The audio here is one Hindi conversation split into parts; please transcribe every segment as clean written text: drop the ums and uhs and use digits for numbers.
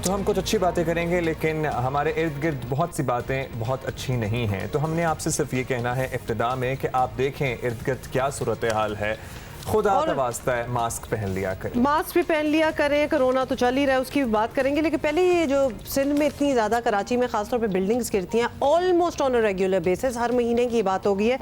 तो हम कुछ अच्छी बातें करेंगे, लेकिन हमारे इर्द गिर्द बहुत सी बातें बहुत अच्छी नहीं हैं। तो हमने आपसे सिर्फ ये कहना है इब्तिदा में कि आप देखें इर्द गिर्द क्या सूरत हाल है, खुदा का वास्ता है मास्क पहन लिया करें। मास्क भी पहन लिया करें। कोरोना तो चल ही रहा है, उसकी भी बात करेंगे, लेकिन पहले ये जो सिंध में इतनी ज़्यादा, कराची में खासतौर पे बिल्डिंग्स गिरती हैं almost on a regular basis, हर महीने की बात हो गई है,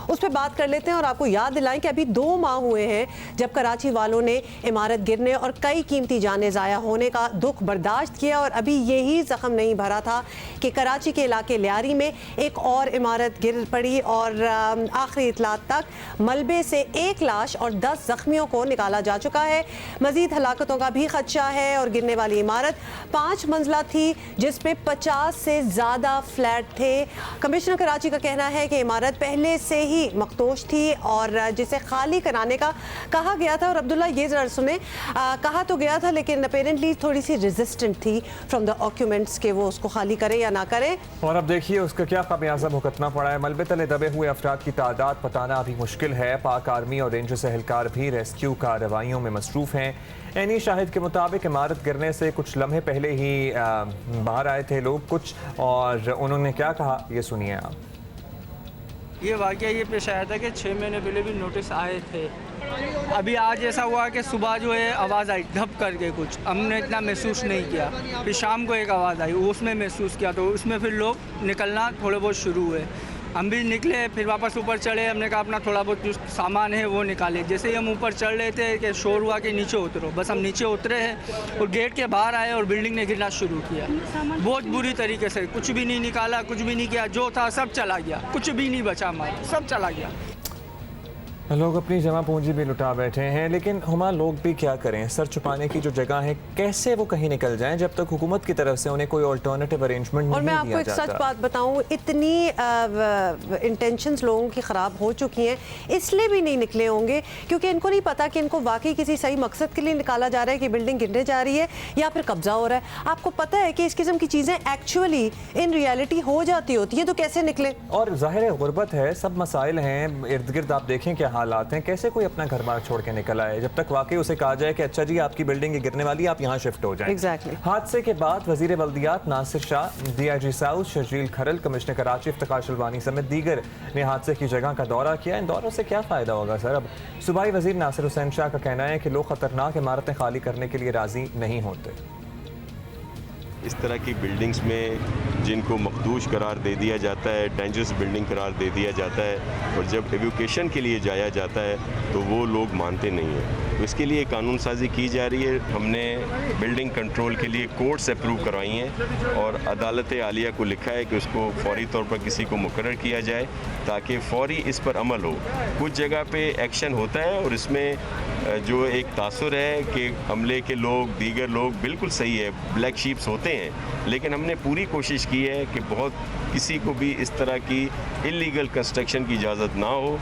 उस पर बात कर लेते हैं। और आपको याद दिलाएं कि अभी 2 माह हुए हैं जब कराची वालों ने इमारत गिरने और कई कीमती जानें ज़ाया होने का दुख बर्दाश्त किया, और अभी यही ज़ख्म नहीं भरा था कि कराची के इलाके लियारी में एक और इमारत गिर पड़ी और आखिरी इतलात तक मलबे से 1 लाश और 10 जख्मियों को निकाला जा चुका है। मजीद हलाकतों का भी खदशा है और गिरने वाली इमारत 5 मंजिला थी जिस पे 50 से ज़्यादा फ्लैट थे। कमिश्नर कराची का कहना है कि इमारत पहले से ही मखदूश थी और जिसे खाली कराने का कहा गया था। और अब्दुल्ला ये जरा सुने, कहा तो गया था लेकिन अपेरेंटली थोड़ी सी रेजिस्टेंट थी फ्रॉम द ऑक्यूमेंट्स के वो उसको खाली करे या ना करे। और अब देखिए उसका क्या खमियाजा भुगतना पड़ा है। मलबे तले दबे हुए अफराद की तादाद बताना अभी मुश्किल है। पाक आर्मी और रेंजर्स एहलकार भी रेस्क्यू कार्रवाइयों में मसरूफ हैं। एनी शाहिद के मुताबिक इमारत गिरने से कुछ लम्हे पहले ही बाहर आए थे लोग कुछ, और उन्होंने क्या कहा ये सुनिए आप। ये वाक़या ये पेश आया था कि 6 महीने पहले भी नोटिस आए थे। अभी आज ऐसा हुआ कि सुबह जो है आवाज़ आई धप करके, कुछ हमने इतना महसूस नहीं किया। फिर शाम को एक आवाज़ आई, उसमें महसूस किया, तो उसमें फिर लोग निकलना थोड़े बहुत शुरू हुए। हम भी निकले, फिर वापस ऊपर चढ़े। हमने कहा अपना थोड़ा बहुत जो सामान है वो निकाले। जैसे ही हम ऊपर चढ़ रहे थे कि शोर हुआ कि नीचे उतरो। बस हम नीचे उतरे हैं और गेट के बाहर आए और बिल्डिंग ने गिरना शुरू किया बहुत बुरी तरीके से। कुछ भी नहीं निकाला, कुछ भी नहीं किया, जो था सब चला गया, कुछ भी नहीं बचा, हमारा सब चला गया। लोग अपनी जमा पूंजी भी लुटा बैठे हैं, लेकिन हुमा लोग भी क्या करें। सर छुपाने की जो जगह है कैसे वो कहीं निकल जाएं जब तक हुकूमत की तरफ से उन्हें कोई अल्टरनेटिव अरेंजमेंट नहीं दिया जाता। और मैं आपको एक सच बात बताऊं, इतनी इंटेंशंस लोगों की ख़राब हो चुकी हैं, इसलिए भी नहीं निकले होंगे क्योंकि इनको नहीं पता कि इनको वाकई किसी सही मकसद के लिए निकाला जा रहा है कि बिल्डिंग गिरने जा रही है या फिर कब्जा हो रहा है। आपको पता है कि इस किस्म की चीज़ें एक्चुअली इन रियलिटी हो जाती होती है, तो कैसे निकले। और ज़ाहिर है गुर्बत है, सब मसाइल हैं इर्द गिर्द। आप देखें क्या हालात हैं, कैसे कोई अपना घर बार छोड़ के निकल आए जब तक वाकई उसे कहा जाए कि अच्छा जी आपकी बिल्डिंग गिरने वाली है, आप यहाँ शिफ्ट हो जाएं। Exactly. हादसे के बाद वजीर बल्दियात नासिर शाह, DIG साउथ शर्जील खरल, कमिश्नर कराची इफ्तिखार शलवानी समेत दीगर ने हादसे की जगह का दौरा किया। इन दौरों से क्या फ़ायदा होगा सर। अब सूबाई वजीर नासिर हुसैन शाह का कहना है कि लोग ख़तरनाक इमारतें खाली करने के लिए राज़ी नहीं होते। इस तरह की बिल्डिंग्स में जिनको मखदूश करार दे दिया जाता है, डेंजरस बिल्डिंग करार दे दिया जाता है, और जब एवोकेशन के लिए जाया जाता है तो वो लोग मानते नहीं हैं। तो इसके लिए कानून साजी की जा रही है। हमने बिल्डिंग कंट्रोल के लिए कोर्ट्स अप्रूव करवाई हैं और अदालत आलिया को लिखा है कि उसको फौरी तौर पर किसी को मुकर्रर किया जाए ताकि फौरी इस पर अमल हो। कुछ जगह पे एक्शन होता है और इसमें जो एक तासुर है कि हमले के लोग, दीगर लोग, बिल्कुल सही है, ब्लैक शीप्स होते हैं, लेकिन हमने पूरी कोशिश की है कि बहुत किसी को भी इस तरह की इलीगल कंस्ट्रक्शन की इजाज़त ना हो।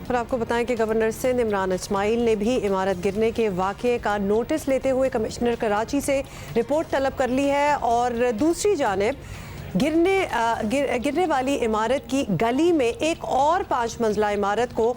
और आपको बताएं कि गवर्नर सिंध इमरान इस्माइल ने भी इमारत गिरने के वाक़े का नोटिस लेते हुए कमिश्नर कराची से रिपोर्ट तलब कर ली है। और दूसरी जानिब गिरने वाली इमारत की गली में एक और 5 मंजिला इमारत को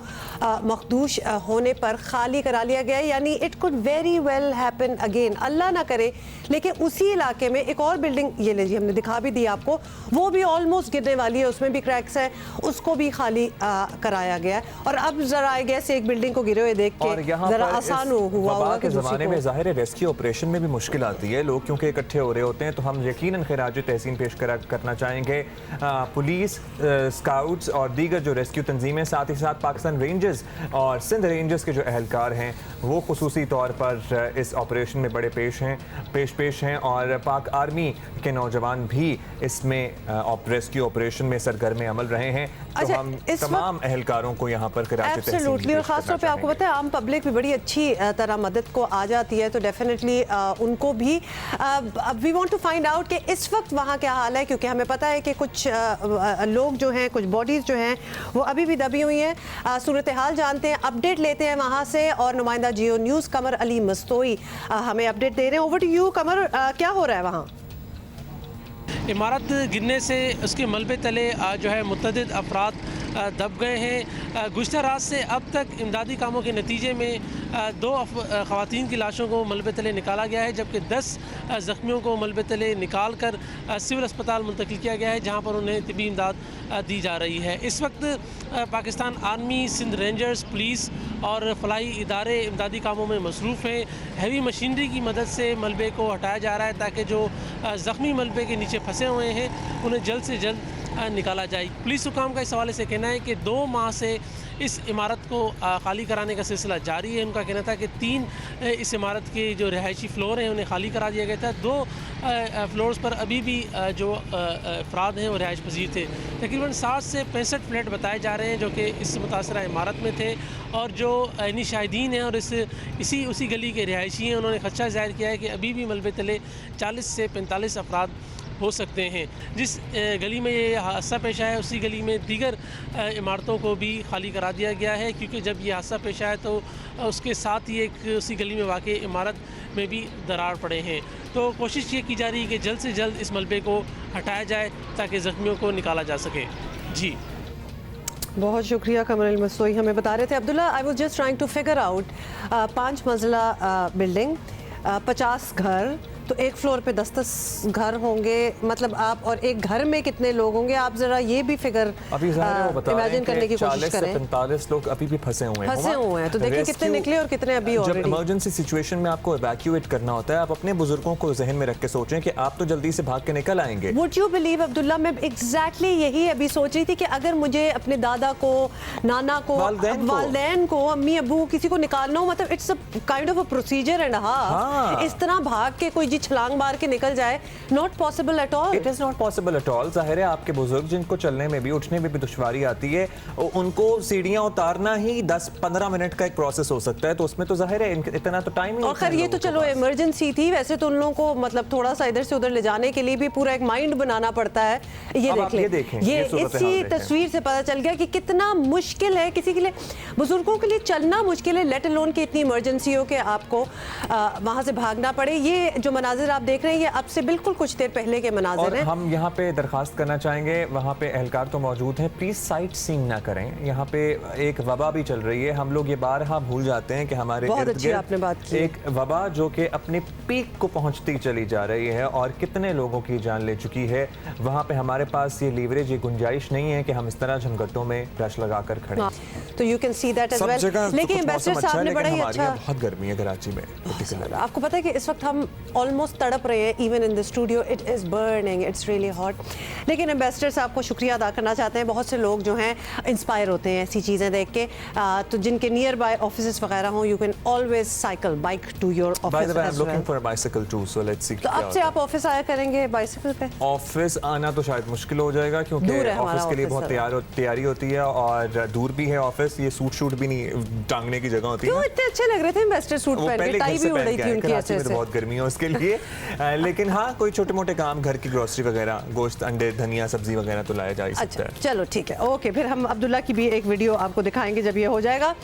मखदूश होने पर खाली करा लिया गया। यानी it could very well happen again, Allah ना करे, लेकिन उसी इलाके में एक और बिल्डिंग, ये लीजिए हमने दिखा भी दी आपको, वो भी ऑलमोस्ट गिरने वाली है, उसमें भी क्रैक्स है, उसको भी खाली कराया गया है। और अब जरा आई गेस एक बिल्डिंग को गिरे हुए देख के जरा आसान हुआ होगा कि ज़माने में ज़ाहिर है रेस्क्यू ऑपरेशन में भी मुश्किल आती है, लोग क्योंकि इकट्ठे हो रहे होते हैं। तो हम यकीनन खिराज तहसीन पेश करना चाहेंगे पुलिस, स्काउट्स और दीगर जो रेस्क्यू तंजीमें, साथ ही साथ पाकिस्तान रेंजर्स और सिंध रेंजर्स के जो एहलकार हैं वो खुसूसी तौर पर इस ऑपरेशन में बड़े पेश हैं और पाक आर्मी के नौजवान भी इसमें रेस्क्यू ऑपरेशन में सरगर्म अमल रहे हैं। तो हम तमाम एहलकारों को यहाँ पर कराची एब्सोल्युटली, और खासतौर पे आपको पता है आम पब्लिक भी बड़ी अच्छी तरह मदद को आ जाती है, तो डेफिनेटली उनको भी we want to find out कि इस वक्त वहाँ क्या हाल है, क्योंकि हमें पता है कि कुछ लोग जो हैं, कुछ बॉडीज़ जो हैं वो अभी भी दबी हुई हैं। सूरत हाल जानते हैं, अपडेट लेते हैं वहाँ से, और नुमाइंदा जियो न्यूज़ कमर अली मस्तोई हमें अपडेट दे रहे हैं। ओवर टू यू कमर, क्या हो रहा है वहाँ? इमारत गिरने से उसके मलबे तले जो है मुतअद्दिद अफराद दब गए हैं। गुज़िश्ता रात से अब तक इमदादी कामों के नतीजे में 2 ख़वातीन की लाशों को मलबे तले निकाला गया है, जबकि 10 ज़ख्मियों को मलबे तले निकाल कर सिविल अस्पताल मुंतकिल किया गया है, जहाँ पर उन्हें तिबी इमदाद दी जा रही है। इस वक्त Pakistan army, Sindh rangers, police और फलाही इदारे इमदादी कामों में मसरूफ़ हैं। हैवी मशीनरी की मदद से मलबे को हटाया जा रहा है ताकि जो ज़ख्मी मलबे के नीचे फंसे हुए हैं उन्हें जल्द से जल्द निकाला जाए। पुलिस हुकाम का इस हवाले से कहना है कि 2 माह से इस इमारत को खाली कराने का सिलसिला जारी है। उनका कहना था कि 3 इस इमारत के जो रिहायशी फ्लोर हैं उन्हें खाली करा दिया गया था। 2 फ्लोर्स पर अभी भी जो अफराद हैं वो रिहायश पजीर थे। तकरीबन 60 से 65 फ्लैट बताए जा रहे हैं जो कि इस मुतासरा इमारत में थे, और जो इन्हीं शाहिदीन हैं और उसी गली के रिहायशी हैं, उन्होंने खदशा ज़ाहिर किया है कि अभी भी मलबे तले 40 से 45 अफराद हो सकते हैं। जिस गली में ये हादसा पेश आया है उसी गली में दीगर इमारतों को भी खाली करा दिया गया है, क्योंकि जब ये हादसा पेश आया तो उसके साथ ही एक उसी गली में वाक़ इमारत में भी दरार पड़े हैं। तो कोशिश ये की जा रही है कि जल्द से जल्द इस मलबे को हटाया जाए ताकि ज़ख्मियों को निकाला जा सके। जी, बहुत शुक्रिया कमरुल मसोई हमें बता रहे थे। Abdullah, I was just trying to figure out 5 मंजिला बिल्डिंग, 50 घर, तो एक फ्लोर पे 10-10 घर होंगे, मतलब आप और एक घर में कितने लोग होंगे, आप जरा ये भी फिगर इमेजिन करने की कोशिश करें। 45 लोग अभी भी फंसे हुए हैं, तो देखिए कितने निकले और कितने अभी जब इमरजेंसी सिचुएशन में आपको इवैक्यूएट करना होता है, आप अपने बुजुर्गों को जहन में रख के सोचें कि आप तो जल्दी से भाग के निकल आएंगे। वुड यू बिलीव अब्दुल्ला, मैं एग्जैक्टली यही अभी सोच रही थी कि अगर मुझे अपने दादा को, नाना को, वालदैन को, अम्मी अबू किसी को निकालना हो, मतलब it's a kind of a procedure and half. इस तरह भाग के कोई छलांग मार के निकल जाए, not possible at all. It is not possible at all. जाहिर है आपके बुजुर्ग जिनको चलने में भी, उठने में भी दुश्वारी आती है, उनको सीढ़ियां उतारना ही 10-15 मिनट का एक प्रोसेस हो सकता है, तो उसमें तो जाहिर है इतना तो टाइम ही। और खैर ये तो चलो इमरजेंसी थी, वैसे तो उन लोगों को मतलब थोड़ा सा इधर से उधर ले जाने के लिए भी पूरा एक माइंड बनाना पड़ता है। ये देखें, ये इसी तस्वीर से पता चल गया कि कितना मुश्किल है किसी के लिए, बुजुर्गों के लिए चलना मुश्किल है, लेट अलोन की इतनी इमरजेंसी हो कि आपको वहां से भागना पड़े। ये जो मनाजिर आप देख रहे हैं ये अब से बिल्कुल कुछ देर पहले के मनाजिर हैं। हम यहाँ पे दरखास्त करना चाहेंगे, वहाँ पे एहलकार तो मौजूद हैं, प्लीज साइट सीइंग ना करें। यहाँ पे एक वबा भी चल रही है, हम लोग ये बारहा भूल जाते हैं कि हमारे बहुत अच्छी आपने बात की। एक वबा जो कि अपने पीक को पहुँचती चली जा रही है और कितने लोगों की जान ले चुकी है। वहाँ पे हमारे पास ये लीवरेज, ये गुंजाइश नहीं है कि हम इस तरह झमगट्टों में रश लगा कर खड़े। तो you can see that as well. लेकिन एम्बेसडर साहब ने बड़ा ही अच्छा, बहुत गर्मी है कराची में। आपको पता है कि इस वक्त हम ऑलमोस्ट तड़प रहे हैं, even in the studio it is burning, it's really hot. लेकिन एम्बेसडर साहब को शुक्रिया अदा करना चाहते हैं। बहुत से लोग जो हैं इंस्पायर होते हैं ऐसी चीज़ें देख के, तो जिनके नियर बाय ऑफिस वगैरह हों, you can always cycle bike to your office. By the way I am looking for a bicycle too, so let's see. तो अब से आप ऑफिस आया करेंगे बाइसिकल पे? ऑफिस आना तो शायद मुश्किल हो जाएगा क्योंकि ऑफिस के लिए बहुत तैयारी होती है और दूर भी है ऑफिस। ये सूट शूट भी नहीं टांगने की जगह होती है। क्यों इतने अच्छे लग रहे थे एम्बेसडर सूट पहन के, टाई भी उड़ रही थी उनकी ऐसे से। बहुत गर्मी है उसके लिए लेकिन हाँ, कोई छोटे मोटे काम, घर की ग्रोसरी वगैरह, गोश्त, अंडे, धनिया, सब्जी वगैरह तो लाया जा सकता है। चलो ठीक है, ओके। फिर हम अब्दुल्ला की भी एक वीडियो आपको दिखाएंगे जब ये हो जाएगा।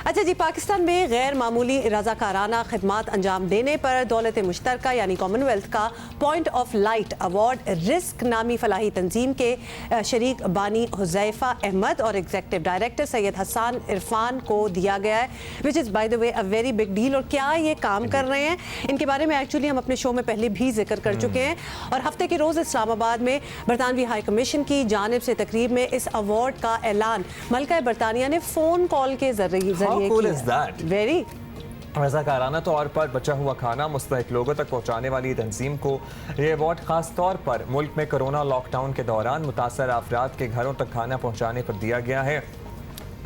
अच्छा जी, पाकिस्तान में गैर मामूली रज़ाकाराना खिदमात अंजाम देने पर दौलत मुश्तरका यानी कॉमनवेल्थ का point of light award risk नामी फलाही तंजीम के शरीक बानी हुज़ैफा अहमद और एग्जीक्यूटिव डायरेक्टर सैयद हसन इरफान को दिया गया है, which is by the way a very big deal. और क्या ये काम कर रहे हैं, इनके बारे में एक्चुअली हम अपने शो में पहले भी जिक्र कर चुके हैं। और हफ्ते के रोज़ इस्लामाबाद में बरतानवी हाई कमीशन की जानिब से तकरीब में इस अवार्ड का ऐलान मलका बरतानिया ने फ़ोन कॉल के जरिए वेरी रज़ाकाराना तौर पर बचा हुआ खाना मुस्तहिक लोगों तक पहुँचाने वाली तंजीम को ये अवार्ड ख़ास तौर पर मुल्क में कोरोना लॉकडाउन के दौरान मुतासर अफराद के घरों तक खाना पहुँचाने पर दिया गया है।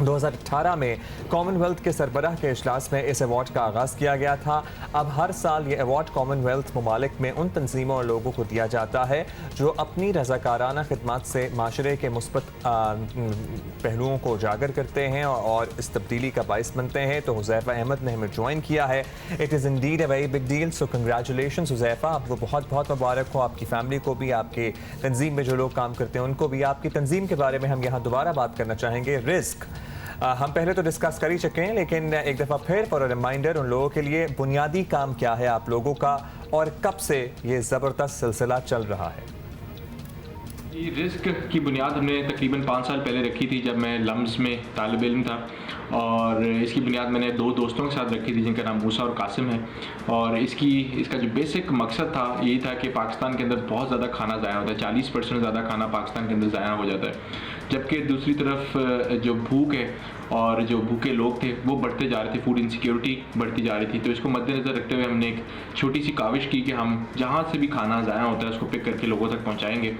2018 में कॉमनवेल्थ के सरबराह के इजलास में इस अवार्ड का आगाज़ किया गया था। अब हर साल ये अवार्ड कॉमनवेल्थ ममालिक में उन तंजीमों और लोगों को दिया जाता है जो अपनी रज़ाकाराना खिदमत से माशरे के मुस्बत पहलुओं को उजागर करते हैं और इस तब्दीली का बाइस बनते हैं। तो हुज़ैफा अहमद ने हमें ज्वाइन किया है। It is indeed a very big deal, so congratulations Huzaifa, आपको बहुत बहुत मुबारक हो, आपकी फैमिली को भी, आपके तंजीम में जो लोग काम करते हैं उनको भी। आपकी तंजीम के बारे में हम यहाँ दोबारा बात करना चाहेंगे। रिस्क हम पहले तो डिस्कस कर ही चुके हैं, लेकिन एक दफ़ा फिर फॉर रिमाइंडर उन लोगों के लिए, बुनियादी काम क्या है आप लोगों का और कब से ये ज़बरदस्त सिलसिला चल रहा है? ये रिस्क की बुनियाद हमने तकरीबन 5 साल पहले रखी थी जब मैं लम्स में तालिब इल्म था, और इसकी बुनियाद मैंने 2 दोस्तों के साथ रखी थी जिनका नाम मूसा और कासिम है। और इसका जो बेसिक मकसद था यही था कि पाकिस्तान के अंदर बहुत ज़्यादा खाना ज़ाया होता है, 40% ज़्यादा खाना पाकिस्तान के अंदर ज़ाया हो जाता है, जबकि दूसरी तरफ जो भूख है और जो भूखे लोग थे वो बढ़ते जा रहे थे, फूड इनसिक्योरिटी बढ़ती जा रही थी। तो इसको मद्देनज़र रखते हुए हमने एक छोटी सी काविश की कि हम जहाँ से भी खाना ज़ाया होता है उसको पिक करके लोगों तक पहुँचाएँगे।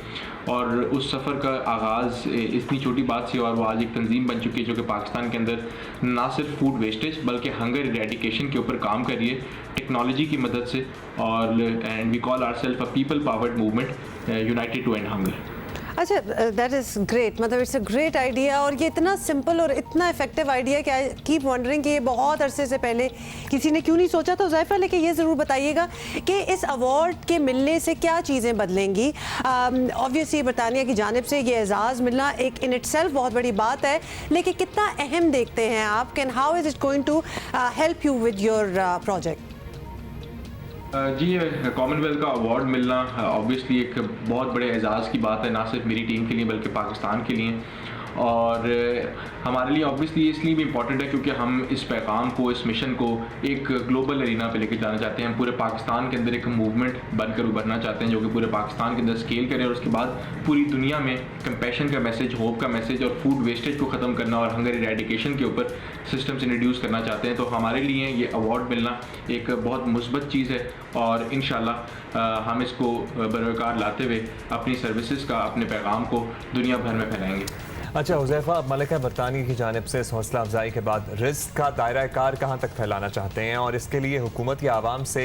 और उस सफ़र का आगाज़ इतनी छोटी बात से और वो आज एक तंजीम बन चुकी है जो कि पाकिस्तान के अंदर ना सिर्फ फूड वेस्टेज बल्कि हंगर इरेडिकेशन के ऊपर काम कर रही है टेक्नोलॉजी की मदद से। और and we call ourselves a people powered movement united to end hunger. अच्छा, दैट इज़ ग्रेट, मतलब इट्स अ ग्रेट आइडिया, और ये इतना सिंपल और इतना इफेक्टिव आइडिया कि आई कीप वंडरिंग कि ये बहुत अरसे से पहले किसी ने क्यों नहीं सोचा था। हुज़ैफ़ा, लेकिन ये ज़रूर बताइएगा कि इस अवार्ड के मिलने से क्या चीज़ें बदलेंगी। ऑब्वियसली बरतानिया की जानिब से ये एजाज़ मिलना एक इन इटसेल्फ बहुत बड़ी बात है, लेकिन कितना अहम देखते हैं आप, can how is it going to help you with your project? जी, कॉमनवेल्थ का अवार्ड मिलना ऑब्वियसली एक बहुत बड़े एजाज़ की बात है, ना सिर्फ मेरी टीम के लिए बल्कि पाकिस्तान के लिए। और हमारे लिए ऑब्वियसली इसलिए भी इम्पॉर्टेंट है क्योंकि हम इस पैगाम को, इस मिशन को एक ग्लोबल एरिना पे लेकर जाना चाहते हैं। हम पूरे पाकिस्तान के अंदर एक मूवमेंट बनकर उभरना चाहते हैं जो कि पूरे पाकिस्तान के अंदर स्केल करे और उसके बाद पूरी दुनिया में कंपैशन का मैसेज, होप का मैसेज और फूड वेस्टेज को ख़त्म करना और हंगर इरेडिकेशन के ऊपर सिस्टम्स इंट्रोड्यूस करना चाहते हैं। तो हमारे लिए ये अवार्ड मिलना एक बहुत मुस्बत चीज़ है और इंशाल्लाह हम इसको बरकरार लाते हुए अपनी सर्विसेज का, अपने पैगाम को दुनिया भर में फैलाएंगे। अच्छा हुज़ैफ़ा, मलिका बरतानी की जानिब से इस हौसला अफजाई के बाद रिस्क का दायरा कार कहाँ तक फैलाना चाहते हैं और इसके लिए हुकूमत या आवाम से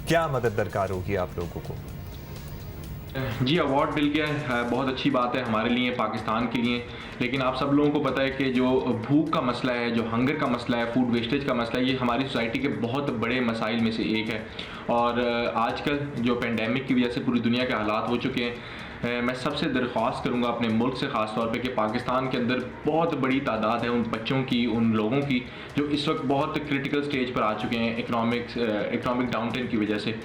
क्या मदद दरकार होगी आप लोगों को? जी, अवार्ड मिल गया, बहुत अच्छी बात है हमारे लिए, पाकिस्तान के लिए। लेकिन आप सब लोगों को पता है कि जो भूख का मसला है, जो हंगर का मसला है, फूड वेस्टेज का मसला है, ये हमारी सोसाइटी के बहुत बड़े मसाइल में से एक है। और आजकल जो पेंडेमिक की वजह से पूरी दुनिया के हालात हो चुके हैं, मैं सबसे दरख्वास्त करूंगा अपने मुल्क से ख़ास तौर पे कि पाकिस्तान के अंदर बहुत बड़ी तादाद है उन बच्चों की, उन लोगों की जो इस वक्त बहुत क्रिटिकल स्टेज पर आ चुके हैं इकनॉमिक डाउनटाउन की वजह से।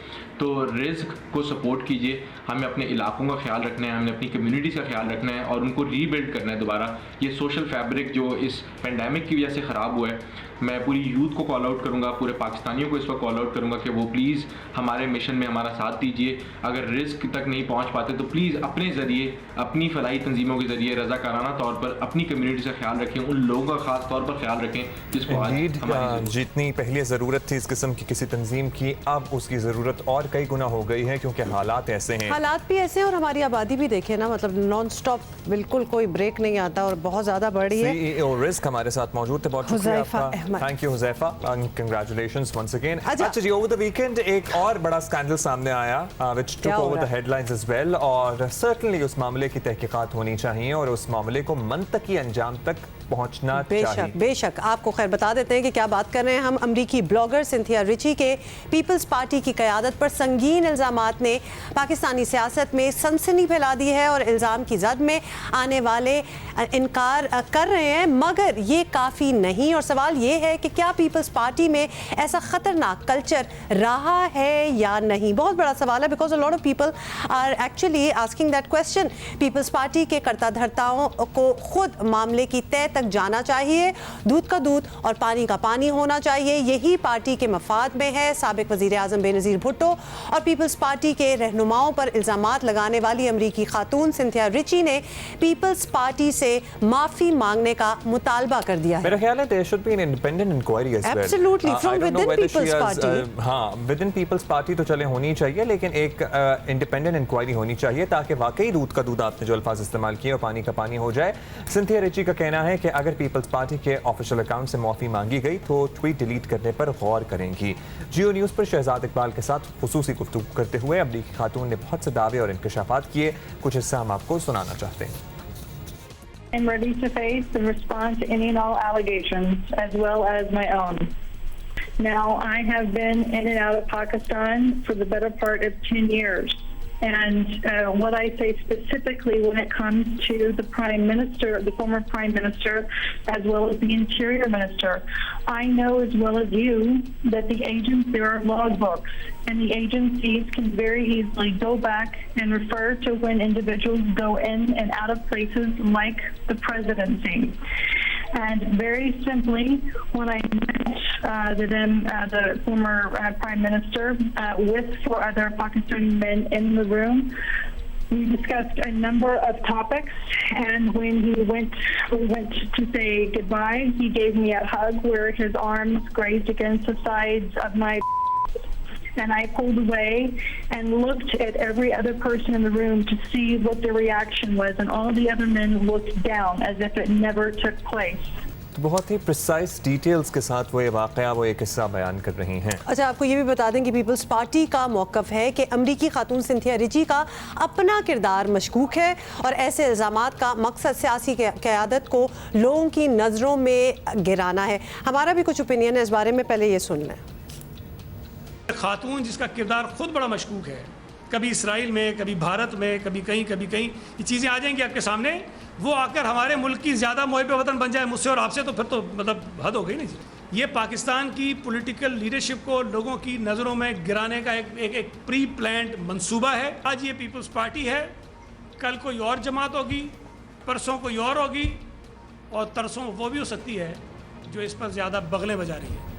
तो रिस्क को सपोर्ट कीजिए, हमें अपने इलाकों का ख्याल रखना है, हमें अपनी कम्युनिटीज़ का ख्याल रखना है और उनको रीबिल्ड करना है दोबारा। ये सोशल फैब्रिक जो इस पेंडेमिक की वजह से ख़राब हुआ है, मैं पूरी यूथ को कॉल आउट करूँगा, पूरे पाकिस्तानियों को इस वक्त कॉल आउट करूँगा कि वो प्लीज़ हमारे मिशन में हमारा साथ दीजिए। अगर रिस्क तक नहीं पहुँच पाते तो प्लीज़ अपने ज़रिए, अपनी फलाही तंजीमों के ज़रिए रज़ाकाराना तौर पर अपनी कम्युनिटी से ख्याल रखें, उन लोगों का ख़ास तौर पर ख्याल रखें जिसको आज जितनी पहले ज़रूरत थी इस किस्म की किसी तंजीम की, अब उसकी ज़रूरत और कई गुना हो गई है क्योंकि हालात ऐसे हैं। हालात भी ऐसे हैं और हमारी आबादी भी देखे ना, मतलब नॉन स्टॉप, बिल्कुल कोई ब्रेक नहीं आता और बहुत ज़्यादा बढ़ी है। CEO रिस्क हमारे साथ मौजूद थे, बहुत शुक्रिया आपका, thank you Huzaifa, congratulations once again. अच्छा जी, ओवर द वीकेंड एक और बड़ा स्कैंडल सामने आया which took over the headlines as well, और सर्टेनली उस मामले की तहकीकात होनी चाहिए और उस मामले को मंतकी अंजाम तक पहुंचना चाहिए। बेशक आपको खैर बता देते हैं कि क्या बात कर रहे हैं हम। अमरीकी ब्लॉगर सिंथिया रिची के पीपल्स पार्टी की क़यादत पर संगीन इल्ज़ामात ने पाकिस्तानी सियासत में सनसनी फैला दी है और इल्ज़ाम की जद में आने वाले इनकार कर रहे हैं, मगर ये काफ़ी नहीं। और सवाल ये है कि क्या पीपल्स पार्टी में ऐसा ख़तरनाक कल्चर रहा है या नहीं, बहुत बड़ा सवाल है, because a lot of people are actually asking that question. Peoples Party के कर्ता धर्ताओं को खुद मामले की तय तक जाना चाहिए, दूध का दूध और पानी का पानी होना चाहिए, यही पार्टी के मफाद में है। साबिक वज़ीर आज़म बेनज़ीर भुट्टो और पीपल्स पार्टी के रहनुमाओं पर इल्ज़ामात लगाने वाली अमरीकी खातून सिंथिया रिची ने पीपल्स पार्टी से माफ़ी मांगने का मुतालबा कर दिया है। मेरा ख्याल है there should be an independent inquiry as well. Absolutely, from within Peoples Party. हाँ, विदिन पीपल्स पार्टी तो चले होनी चाहिए, लेकिन एक इंडिपेंडेंट इंक्वायरी होनी चाहिए ताकि वाकई दूध का दूध, आपने जो अल्फाज इस्तेमाल किए, और पानी का पानी हो जाए। सिंथिया रिची का कहना है कि अगर पीपल्स पार्टी के ऑफिशियल अकाउंट से माफ़ी मांगी गई तो ट्वीट डिलीट करने पर गौर करेंगी। जियो न्यूज़ पर शहजाद इकबाल के साथ खुसूसी गुफ्तगू करते हुए अमरीकी खातून ने बहुत से दावे और इंकशाफात किए, कुछ हिस्सा हम आपको सुनाना चाहते हैं। I'm ready to face and respond to any and all allegations, as well as my own. Now, I have been in and out of Pakistan for the better part of 10 years. And what I say specifically when it comes to the Prime Minister, the former Prime Minister, as well as the Interior Minister, I know as well as you that the agencies, there are logbooks, and the agencies can very easily go back and refer to when individuals go in and out of places like the presidency. And very simply, when I met the former Prime Minister with 4 other Pakistani men in the room, we discussed a number of topics, and when we went to say goodbye, he gave me a hug where his arms grazed against the sides of my and I pulled away and looked at every other person in the room to see what their reaction was, and all the other men looked down as if it never took place. तो बहुत ही प्रिसाइज डिटेल्स के साथ वो ये वाक़या, वो एक किस्सा बयान कर रही हैं। अच्छा, आपको ये भी बता दें कि पीपल्स पार्टी का मौक़िफ़ है कि अमरीकी खातून सिंथिया रिची का अपना किरदार मशकूक है और ऐसे इल्ज़ामात का मकसद सियासी क़यादत को लोगों की नज़रों में गिराना है। हमारा भी कुछ ओपिनियन है इस बारे में, पहले ये सुन लें। खातून जिसका किरदार खुद बड़ा मशकूक है, कभी इसराइल में, कभी भारत में, कभी कहीं ये चीज़ें आ जाएंगी आपके सामने, वो आकर हमारे मुल्क की ज़्यादा मुहिब वतन बन जाए मुझसे और आपसे, तो फिर तो मतलब हद हो गई ना जी। ये पाकिस्तान की पॉलिटिकल लीडरशिप को लोगों की नज़रों में गिराने का एक प्री प्लान्ड मंसूबा है। आज ये पीपल्स पार्टी है, कल कोई और जमात होगी, परसों कोई और होगी, और तरसों वो भी हो सकती है जो इस पर ज़्यादा बगलें बजा रही है।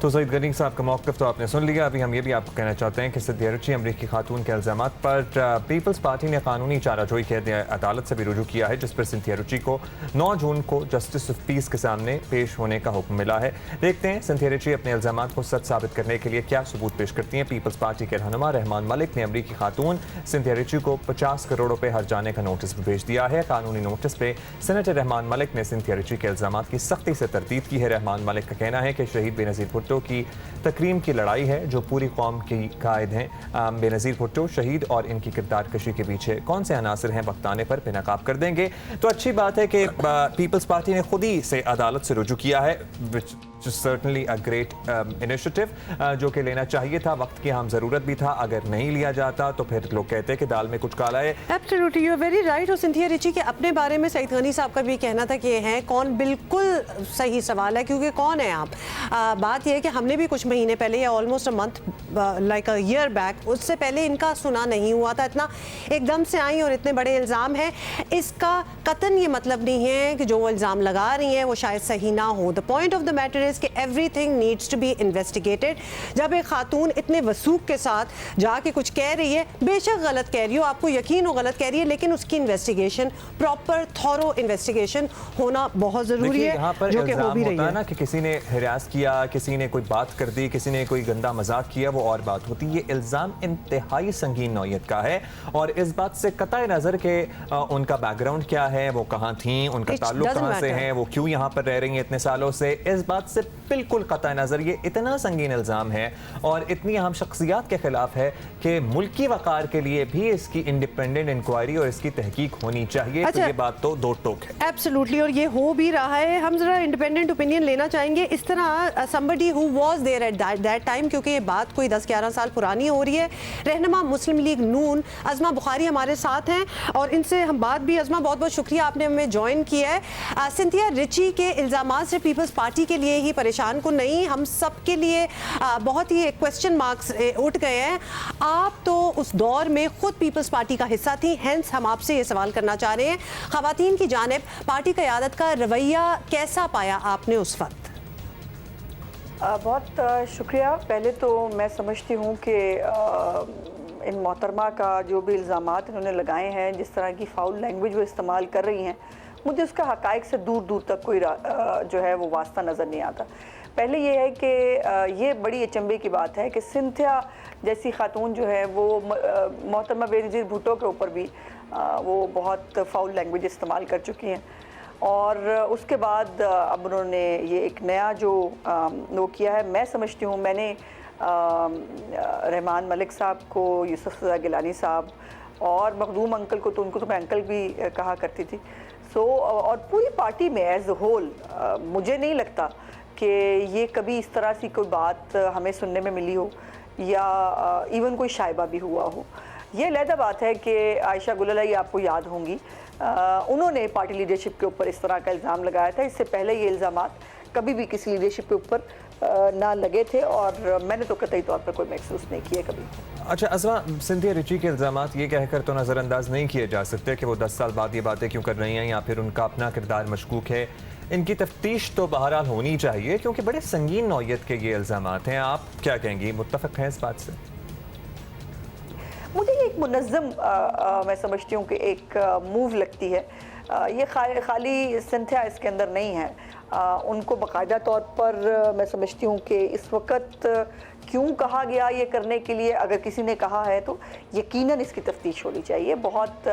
तो सईद गनी साहब का मौक़िफ़ तो आपने सुन लिया। अभी हम ये भी आपको कहना चाहते हैं कि सिंथिया रिची अमरीकी खातून के इल्ज़ामात पर पीपल्स पार्टी ने कानूनी चाराजोई के अदालत से भी रुजू किया है, जिस पर सिंथिया रिची को 9 जून को जस्टिस ऑफ पीस के सामने पेश होने का हुक्म मिला है। देखते हैं सिंथिया रिची अपने इल्ज़ामात को सच साबित करने के लिए क्या सबूत पेश करती हैं। पीपल्स पार्टी के रहनुमा रहमान मलिक ने अमरीकी खातून सिंथिया रिची को 50 करोड़ रुपये हर जाने का नोटिस भी भेज दिया है। कानूनी नोटिस पे सेनेटर रहमान मलिक ने सिंथिया रिची के इल्ज़ामात की सख्ती से तरदीद की है। रहमान मलिक का कहना है कि शहीद बेनज़ीर भुट्टो की तकरीम की लड़ाई है जो पूरी कौम की कायद हैं। बेनज़ीर भुट्टो शहीद और इनकी किरदार कशी के पीछे कौन से अनासर हैं, वक्त आने पर बेनकाब कर देंगे। तो अच्छी बात है कि पीपल्स पार्टी ने खुद ही से अदालत से रुजू किया है, विच सर्टनली अ ग्रेट इनिशिएटिव, जो कि लेना चाहिए था, वक्त की हम ज़रूरत भी था। अगर नहीं लिया जाता तो फिर लोग कहते कि दाल में कुछ काला है। Absolutely, you are very right. और सिंथिया रिची के अपने बारे में सईद गनी साहब का भी कहना था कि ये हैं कौन, बिल्कुल सही सवाल है, क्योंकि कौन है आप। बात यह है कि हमने भी कुछ महीने पहले या almost a month like a year back, उससे पहले इनका सुना नहीं हुआ था। इतना एकदम से आई और इतने बड़े इल्ज़ाम हैं। इसका कतन ये मतलब नहीं है कि जो वो इल्ज़ाम लगा रही हैं वो शायद सही ना हो। The point of the matter is कि everything needs to be investigated. जब एक खातून इतने वसूख के साथ जाके कुछ कह रही है, बेशक गलत कह रही हो, आपको यकीन हो गलत कह रही है, लेकिन उसकी इन्वेस्टिगेशन, प्रॉपर थॉरो इन्वेस्टिगेशन होना बहुत ज़रूरी है, जो कि हो भी रही है ना कि किसी ने हिरास किया, किसी ने कोई बात कर दी, किसी ने कोई गंदा मजाक किया, वो और बात होती है। ये इल्ज़ाम इंतहाई संगीन नौयत का है और इस बात से कतई नज़र के उनका बैकग्राउंड क्या है, वो कहाँ थी, उनका ताल्लुक कहाँ से है, वो क्यों यहाँ पर रह रही हैं इतने सालों से, इस बात से बिल्कुल कतई नज़र ये इतना संगीन इल्ज़ाम है और इतनी अहम शख्सियात के खिलाफ है कि मुल्की वक़ार के लिए भी इसकी इंडिपेंडेंट इंक्वायरी और इसकी तहकीक होनी चाहिए। अच्छा, तो ये बात तो दो टोक है। एब्सोल्युटली, और ये हो भी रहा है। हम जरा इंडिपेंडेंट ओपिनियन लेना चाहेंगे। इस तरह somebody who was there at that time, क्योंकि ये बात कोई 10-11 साल पुरानी हो रही है। रहनुमा मुस्लिम लीग नून अज़मा बुखारी हमारे साथ हैं और इनसे हम बात भी, अज़मा बहुत बहुत शुक्रिया आपने हमें ज्वाइन किया है। सिंथिया रिची के इल्ज़ामात से पीपल्स पार्टी के लिए ही परेशान को नहीं, हम सब के लिए बहुत ही क्वेश्चन मार्क्स उठ गए हैं। आप तो उस दौर में खुद पीपल्स पार्टी का हिस्सा थी, हेंस हम आपसे ये सवाल करना चाह रहे हैं, ख़वातीन की जानिब पार्टी क़यादत का रवैया कैसा पाया आपने उस वक्त? बहुत शुक्रिया। पहले तो मैं समझती हूँ कि इन मोहतरमा का जो भी इल्ज़ामात इन्होंने लगाए हैं, जिस तरह की फाउल लैंग्वेज वो इस्तेमाल कर रही हैं, मुझे उसका हक़ाइक़ से दूर दूर तक कोई जो है वो वास्ता नज़र नहीं आता। पहले ये है कि ये बड़ी अचंभे की बात है कि सिंथिया जैसी खातून जो है वो मोहतरमा बेनज़ीर भुट्टो के ऊपर भी वो बहुत फाउल लैंग्वेज इस्तेमाल कर चुकी हैं और उसके बाद अब उन्होंने ये एक नया जो वो किया है। मैं समझती हूँ, मैंने रहमान मलिक साहब को, यूसुफ रज़ा गिलानी साहब और मखदूम अंकल को, तो उनको तो मैं अंकल भी कहा करती थी, और पूरी पार्टी में एज अ होल मुझे नहीं लगता कि ये कभी इस तरह सी कोई बात हमें सुनने में मिली हो या इवन कोई शाइबा भी हुआ हो। ये अलहदा बात है कि आयशा गुल अलाई आपको याद होंगी, उन्होंने पार्टी लीडरशिप के ऊपर इस तरह का इल्ज़ाम लगाया था। इससे पहले ये इल्ज़ामात कभी भी किसी लीडरशिप के ऊपर ना लगे थे और मैंने तो कतई तौर पर कोई महसूस नहीं किया कभी। अच्छा अज़मा, सिंथिया रिची के इल्ज़ामात ये कहकर तो नज़रअंदाज नहीं किए जा सकते कि वो 10 साल बाद ये बातें क्यों कर रही हैं या फिर उनका अपना किरदार मशकूक है। इनकी तफ्तीश तो बहरहाल होनी चाहिए क्योंकि बड़े संगीन नौयत के ये इल्ज़ामात हैं। आप क्या कहेंगी, मुत्तफ़िक़ हैं इस बात से? मुझे ये एक मुनज़्ज़म मैं समझती हूँ कि एक मूव लगती है। ये खाली सिंथिया इसके अंदर नहीं है, उनको बाकायदा तौर पर मैं समझती हूँ कि इस वक्त क्यों कहा गया ये करने के लिए, अगर किसी ने कहा है तो यकीनन इसकी तफ्तीश होनी चाहिए। बहुत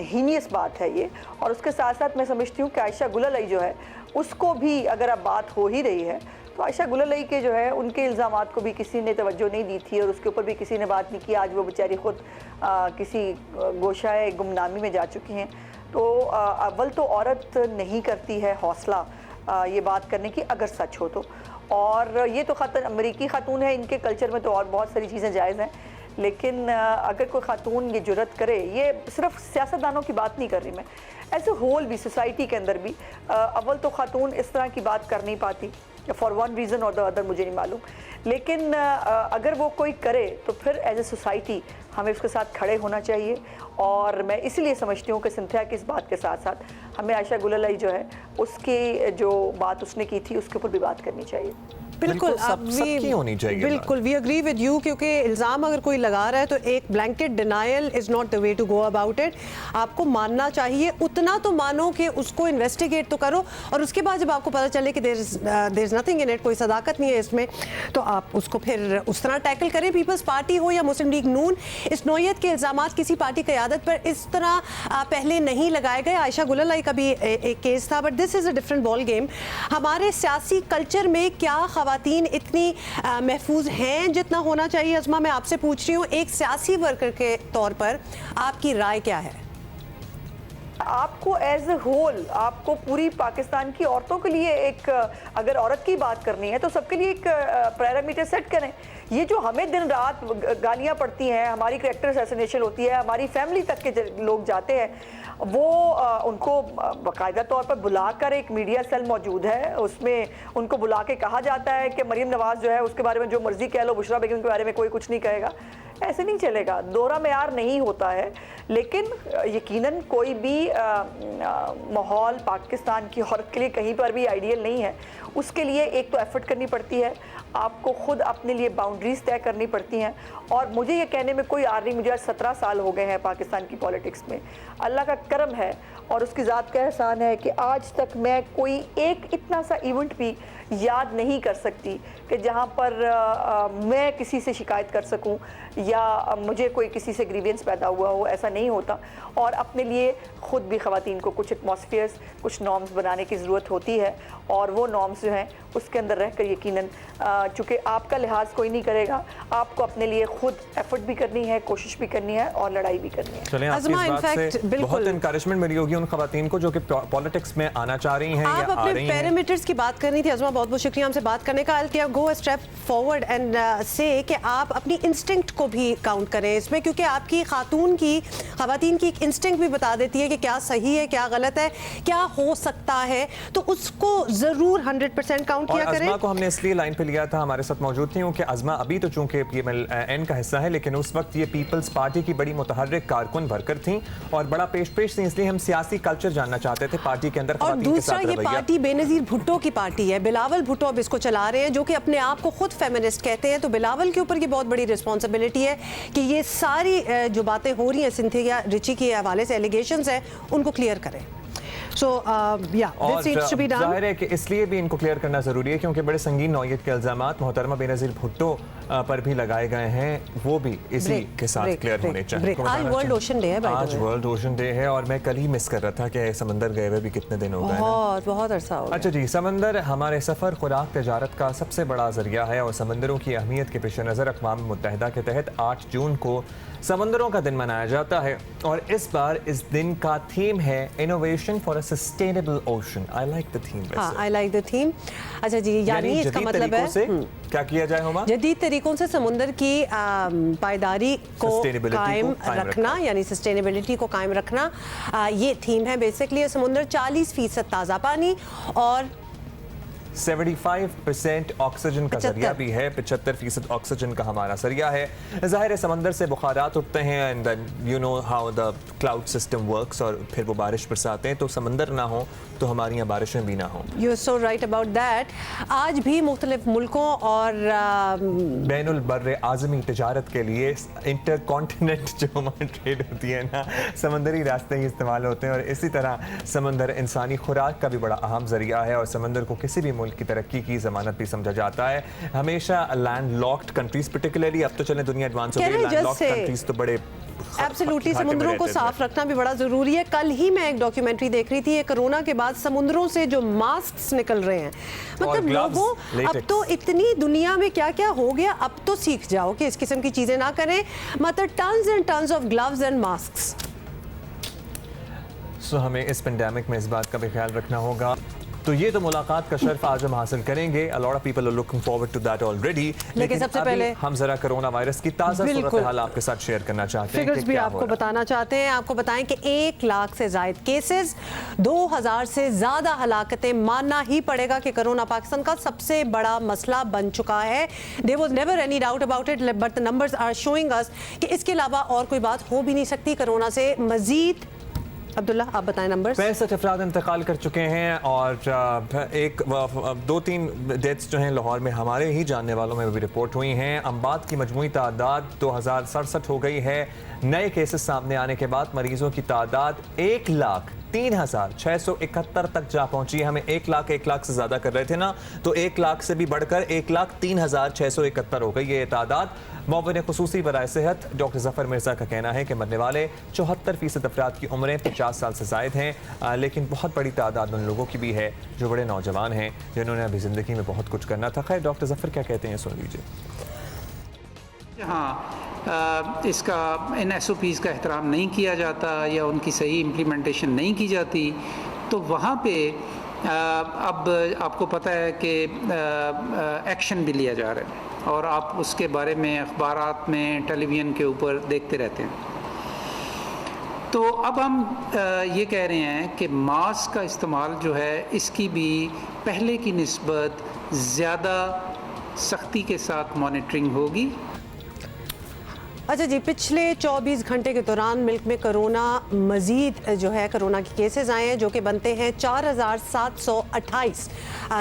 हीनियस बात है ये। और उसके साथ साथ मैं समझती हूँ कि आयशा गुल अलाई जो है उसको भी, अगर अब बात हो ही रही है तो आयशा गुल अलाई के जो है उनके इल्ज़ामात को भी किसी ने तवज्जो नहीं दी थी और उसके ऊपर भी किसी ने बात नहीं की। आज वो बेचारी ख़ुद किसी गोशाए गुमनामी में जा चुकी हैं। तो अव्वल तो औरत नहीं करती है हौसला ये बात करने की, अगर सच हो तो। और ये तो अमरीकी खातून है, इनके कल्चर में तो और बहुत सारी चीज़ें जायज़ हैं, लेकिन अगर कोई खातून ये जुर्रत करे, ये सिर्फ सियासतदानों की बात नहीं कर रही मैं, एज ए होल भी सोसाइटी के अंदर भी अव्वल तो खातून इस तरह की बात कर नहीं पाती, फॉर वन रीज़न और द अदर, मुझे नहीं मालूम। लेकिन अगर वो कोई करे तो फिर एज ए सोसाइटी हमें उसके साथ खड़े होना चाहिए। और मैं इसलिए समझती हूँ कि सिंथिया की इस बात के साथ साथ हमें आयशा गुल अलाई जो है उसकी जो बात उसने की थी उसके ऊपर भी बात करनी चाहिए। बिल्कुल सबकी होनी चाहिए। बिल्कुल वी अग्री विद यू, क्योंकि इल्ज़ाम अगर कोई लगा रहा है तो एक blanket denial is not the way to go about it. आपको मानना चाहिए, उतना तो मानो कि उसको इन्वेस्टिगेट तो करो, और उसके बाद जब आपको पता चले कि there is nothing in it, कोई सदाकत नहीं है इसमें, तो आप उसको फिर उस तरह टैकल करें। पीपल्स पार्टी हो या मुस्लिम लीग नून, इस नौयत के इल्ज़ामात किसी पार्टी क़यादत पर इस तरह पहले नहीं लगाए गए। आयशा गुल अलाई का भी एक केस था, but this is a different ball game. हमारे सियासी कल्चर में क्या ख़वातीन इतनी महफूज हैं जितना होना चाहिए? अज़मा, मैं आपसे पूछ रही हूँ, एक सियासी वर्कर के तौर पर आपकी राय क्या है? आपको एज ए होल, आपको पूरी पाकिस्तान की औरतों के लिए एक, अगर औरत की बात करनी है तो सबके लिए एक पैरामीटर सेट करें। ये जो हमें दिन रात गालियाँ पड़ती हैं, हमारी कैरेक्टर असैसिनेशन होती है, हमारी फैमिली तक के लोग जाते हैं, वो उनको बाकायदा तौर पर बुलाकर, एक मीडिया सेल मौजूद है उसमें उनको बुला के कहा जाता है कि मरीम नवाज़ जो है उसके बारे में जो मर्जी कह लो, बुशरा बेगम के बारे में कोई कुछ नहीं कहेगा। ऐसे नहीं चलेगा, दोहरा मेयार नहीं होता है। लेकिन यकीनन कोई भी माहौल पाकिस्तान की औरत के लिए कहीं पर भी आइडियल नहीं है। उसके लिए एक तो एफर्ट करनी पड़ती है, आपको खुद अपने लिए बाउंड्रीज तय करनी पड़ती हैं। और मुझे ये कहने में कोई आर नहीं, मुझे आज 17 साल हो गए हैं पाकिस्तान की पॉलिटिक्स में। अल्लाह का करम है और उसकी ज़ात का एहसान है कि आज तक मैं कोई एक इतना सा इवेंट भी याद नहीं कर सकती कि जहाँ पर मैं किसी से शिकायत कर सकूं या मुझे कोई किसी से ग्रीवियंस पैदा हुआ हो, ऐसा नहीं होता। और अपने लिए ख़ुद भी ख़वातीन को कुछ एटमॉस्फेयर्स, कुछ नॉर्म्स बनाने की ज़रूरत होती है, और वो नॉर्म्स जो हैं उसके अंदर रहकर यकीनन, चूँकि आपका लिहाज कोई नहीं करेगा, आपको अपने लिए खुद एफर्ट भी करनी है, कोशिश भी करनी है और लड़ाई भी करनी है। चलें, आपकी इस बात से बहुत एनकरेजमेंट मिली होगी उन ख़वातीन को जो कि पॉलिटिक्स में आना चाह रही हैं या आ रही हैं। आप अपने पैरामीटर्स की बात करनी थी अज़मा, बहुत बहुत शुक्रिया हमसे बात करने का। क्या गो अ स्टेप फॉरवर्ड एंड से कि आप अपनी इंस्टिंक्ट को भी काउंट करें इसमें, क्योंकि आपकी ख़वातीन की एक इंस्टिंक्ट भी बता देती है कि क्या सही है, क्या गलत है, क्या हो सकता है, तो उसको ज़रूर 100% काउंट किया करें। अज़मा को हमने इसलिए लाइन पे लिया था, हमारे साथ मौजूद थी क्योंकि अज़मा अभी तो चूंकि PMLN का हिस्सा है, लेकिन उस वक्त ये पीपल्स पार्टी की बड़ी मुतहर्रिक कारकुन वर्कर थी और बड़ा पेश थी, इसलिए हम सियासी कल्चर जानना चाहते थे पार्टी के अंदर। और दूसरा, ये पार्टी बेनज़ीर भुट्टो की पार्टी है, बिलावल भुट्टो अब इसको चला रहे हैं, जो कि अपने आप को खुद फेमिनिस्ट कहते हैं। तो बिलावल के ऊपर की बहुत बड़ी रिस्पॉन्सिबिलिटी है कि ये सारी जो बातें हो रही हैं सिंथिया रिची के हवाले से, एलिगेशंस हैं, उनको क्लियर करें। So, this needs to be done. जाहिर है कि इसलिए भी इनको क्लियर करना ज़रूरी है क्योंकि बड़े संगीन नौयत के इल्ज़ामात मोहतरमा बेनज़ीर भुट्टो पर भी लगाए गए हैं, वो भी इसी के साथ क्लियर होने चाहिए। आज वर्ल्ड ओशन डे है, आज वर्ल्ड ओशन डे है और मैं कल ही मिस कर रहा था कि समंदर गए हुए भी कितने दिन हो गए, बहुत अरसा हो गया। अच्छा जी, समंदर हमारे सफ़र, खुराक, तजारत का सबसे बड़ा ज़रिया है और समंदरों की अहमियत के पेश नज़र अक़वाम मुत्तहिदा के तहत 8 जून को समंदरों का दिन मनाया जाता है और इस बार इस दिन का थीम है innovation for a sustainable ocean. I like the theme. हाँ, I like the theme. अच्छा जी, यानी इसका जदीद मतलब तरीकों है से क्या किया जाए हुमा? जदीद तरीकों से समुंदर की पायदारी को कायम रखना, यानी सस्टेनेबिलिटी को कायम रखना, ये थीम है बेसिकली। समुंदर 40% ताज़ा पानी और 75% ऑक्सीजन का जरिया भी है, 75% ऑक्सीजन का हमारा जरिया है। ज़ाहिर है समंदर से बुखारात उठते हैं and you know how the cloud system works, और फिर वो बारिश बरसाते हैं। तो समंदर ना हो तो हमारी यहाँ बारिशें भी ना हो। You are so right about that. आज भी मुख्तलिफ मुल्कों और बैनुल बर्र आज़मी तजारत के लिए इंटर कॉन्टिनेंट जो हमारी ट्रेड होती है ना, समंदरी रास्ते ही इस्तेमाल होते हैं। और इसी तरह समंदर इंसानी खुराक का भी बड़ा अहम जरिया है, और समंदर को किसी भी की तरक्की की जमानत भी समझा जाता है। हमेशा लैंड लॉक्ड कंट्रीज पर्टिकुलरली, अब तो चले दुनिया एडवांस हो गई, लैंड लॉक्ड कंट्रीज तो बड़े एब्सोल्युटली समुद्रों को साफ रखना भी बड़ा जरूरी है। कल ही मैं एक डॉक्यूमेंट्री देख रही थी, कोरोना के बाद समुद्रों से जो मास्क निकल रहे हैं, मतलब लोगों अब तो इतनी दुनिया में क्या क्या हो गया, अब तो सीख जाओ कि इस किस्म की चीजें ना करें। मतलब tons and tons of gloves and masks. So हमें इस पेंडेमिक में इस बात का भी ख्याल रखना होगा। तो ये तो मुलाकात का शर्फ आज हम हासिल करेंगे। A lot of people are looking forward to that already. लेकिन सबसे पहले हम जरा कोरोना वायरस की ताज़ा सूरत हाल आपके साथ शेयर करना चाहते हैं। फिगर्स भी आपको बताना चाहते हैं। आपको बताएं कि 1 लाख से ज़ायद केसेस, 2000 से ज़्यादा हलाकतें। मानना ही पड़ेगा कि कोरोना पाकिस्तान का सबसे बड़ा मसला बन चुका है। There was never any doubt about it, but the numbers are showing us कि इसके अलावा और कोई बात हो भी नहीं सकती कोरोना से मजीद। अब्दुल्ला आप बताएं नंबर्स। 65 अफराद इंतकाल कर चुके हैं और 2-3 डेथ्स जो हैं लाहौर में हमारे ही जानने वालों में भी रिपोर्ट हुई हैं। अम्बात की मजमूई तादाद 2067 हो गई है। नए केसेस सामने आने के बाद मरीजों की तादाद 1,03,671 तक जा पहुंची है। हमें 1 लाख से ज्यादा कर रहे थे ना, तो 1 लाख से भी बढ़कर 1,03,671 हो गई है ये तादाद। मुअव्विन खुसूसी बराए सेहत डॉक्टर जफर मिर्जा का कहना है कि मरने वाले 74% अफराद की उम्रें 50 साल से जायद हैं, लेकिन बहुत बड़ी तादाद उन लोगों की भी है जो बड़े नौजवान हैं, जिन्होंने अभी ज़िंदगी में बहुत कुछ करना था। खैर डॉक्टर जफर क्या कहते हैं सुन लीजिए। हाँ, इसका इन SOPs का एहतराम नहीं किया जाता या उनकी सही इम्प्लीमेंटेशन नहीं की जाती, तो वहाँ पे अब आपको पता है कि एक्शन भी लिया जा रहा है और आप उसके बारे में अखबारात में, टेलीविज़न के ऊपर देखते रहते हैं। तो अब हम ये कह रहे हैं कि मास्क का इस्तेमाल जो है इसकी भी पहले की निस्बत ज़्यादा सख्ती के साथ मॉनिटरिंग होगी। अच्छा जी, पिछले 24 घंटे के दौरान मुल्क में कोरोना मजीद जो है कोरोना के केसेस आए हैं, जो कि बनते हैं 4,728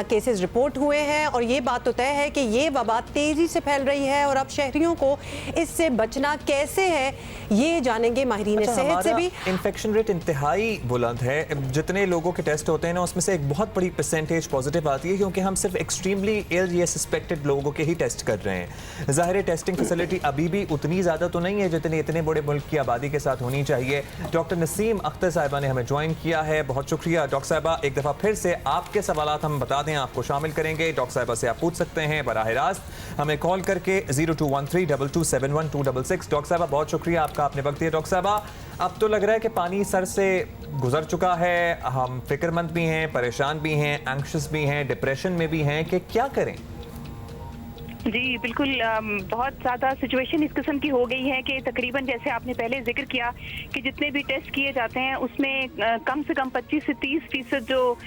केसेस रिपोर्ट हुए हैं। और ये बात तो तय है कि ये वबा तेज़ी से फैल रही है और अब शहरियों को इससे बचना कैसे है ये जानेंगे माहिरीन सेहत से भी। इन्फेक्शन रेट इंतहाई बुलंद है। जितने लोगों के टेस्ट होते हैं ना, उसमें से एक बहुत बड़ी परसेंटेज पॉजिटिव आती है, क्योंकि हम सिर्फ एक्सट्रीमली इल या सस्पेक्टेड लोगों के ही टेस्ट कर रहे हैं। ज़ाहिर टेस्टिंग फैसिलिटी अभी भी उतनी ज़्यादा तो नहीं है जितनी इतने बड़े मुल्क की आबादी के साथ होनी चाहिए। डॉक्टर नसीम अख्तर साहिबा ने हमें ज्वाइन किया है, बहुत शुक्रिया डॉक्टर साहिबा। एक दफ़ा फिर से आपके सवालात हम बता दें, आपको शामिल करेंगे। डॉक्टर साहिबा से आप पूछ सकते हैं बराह रास्त हमें कॉल करके 0213227126। डॉक्टर साहिबा बहुत शुक्रिया आपका, आपने वक्त दिया। डॉक्टर साहिबा, अब तो लग रहा है कि पानी सर से गुजर चुका है, हम फिक्रमंद भी हैं, परेशान भी हैं, एंक्शस भी हैं, डिप्रेशन में भी हैं कि क्या करें? जी बिल्कुल, बहुत ज़्यादा सिचुएशन इस किस्म की हो गई है कि तकरीबन जैसे आपने पहले जिक्र किया कि जितने भी टेस्ट किए जाते हैं उसमें कम से कम 25 से 30% जो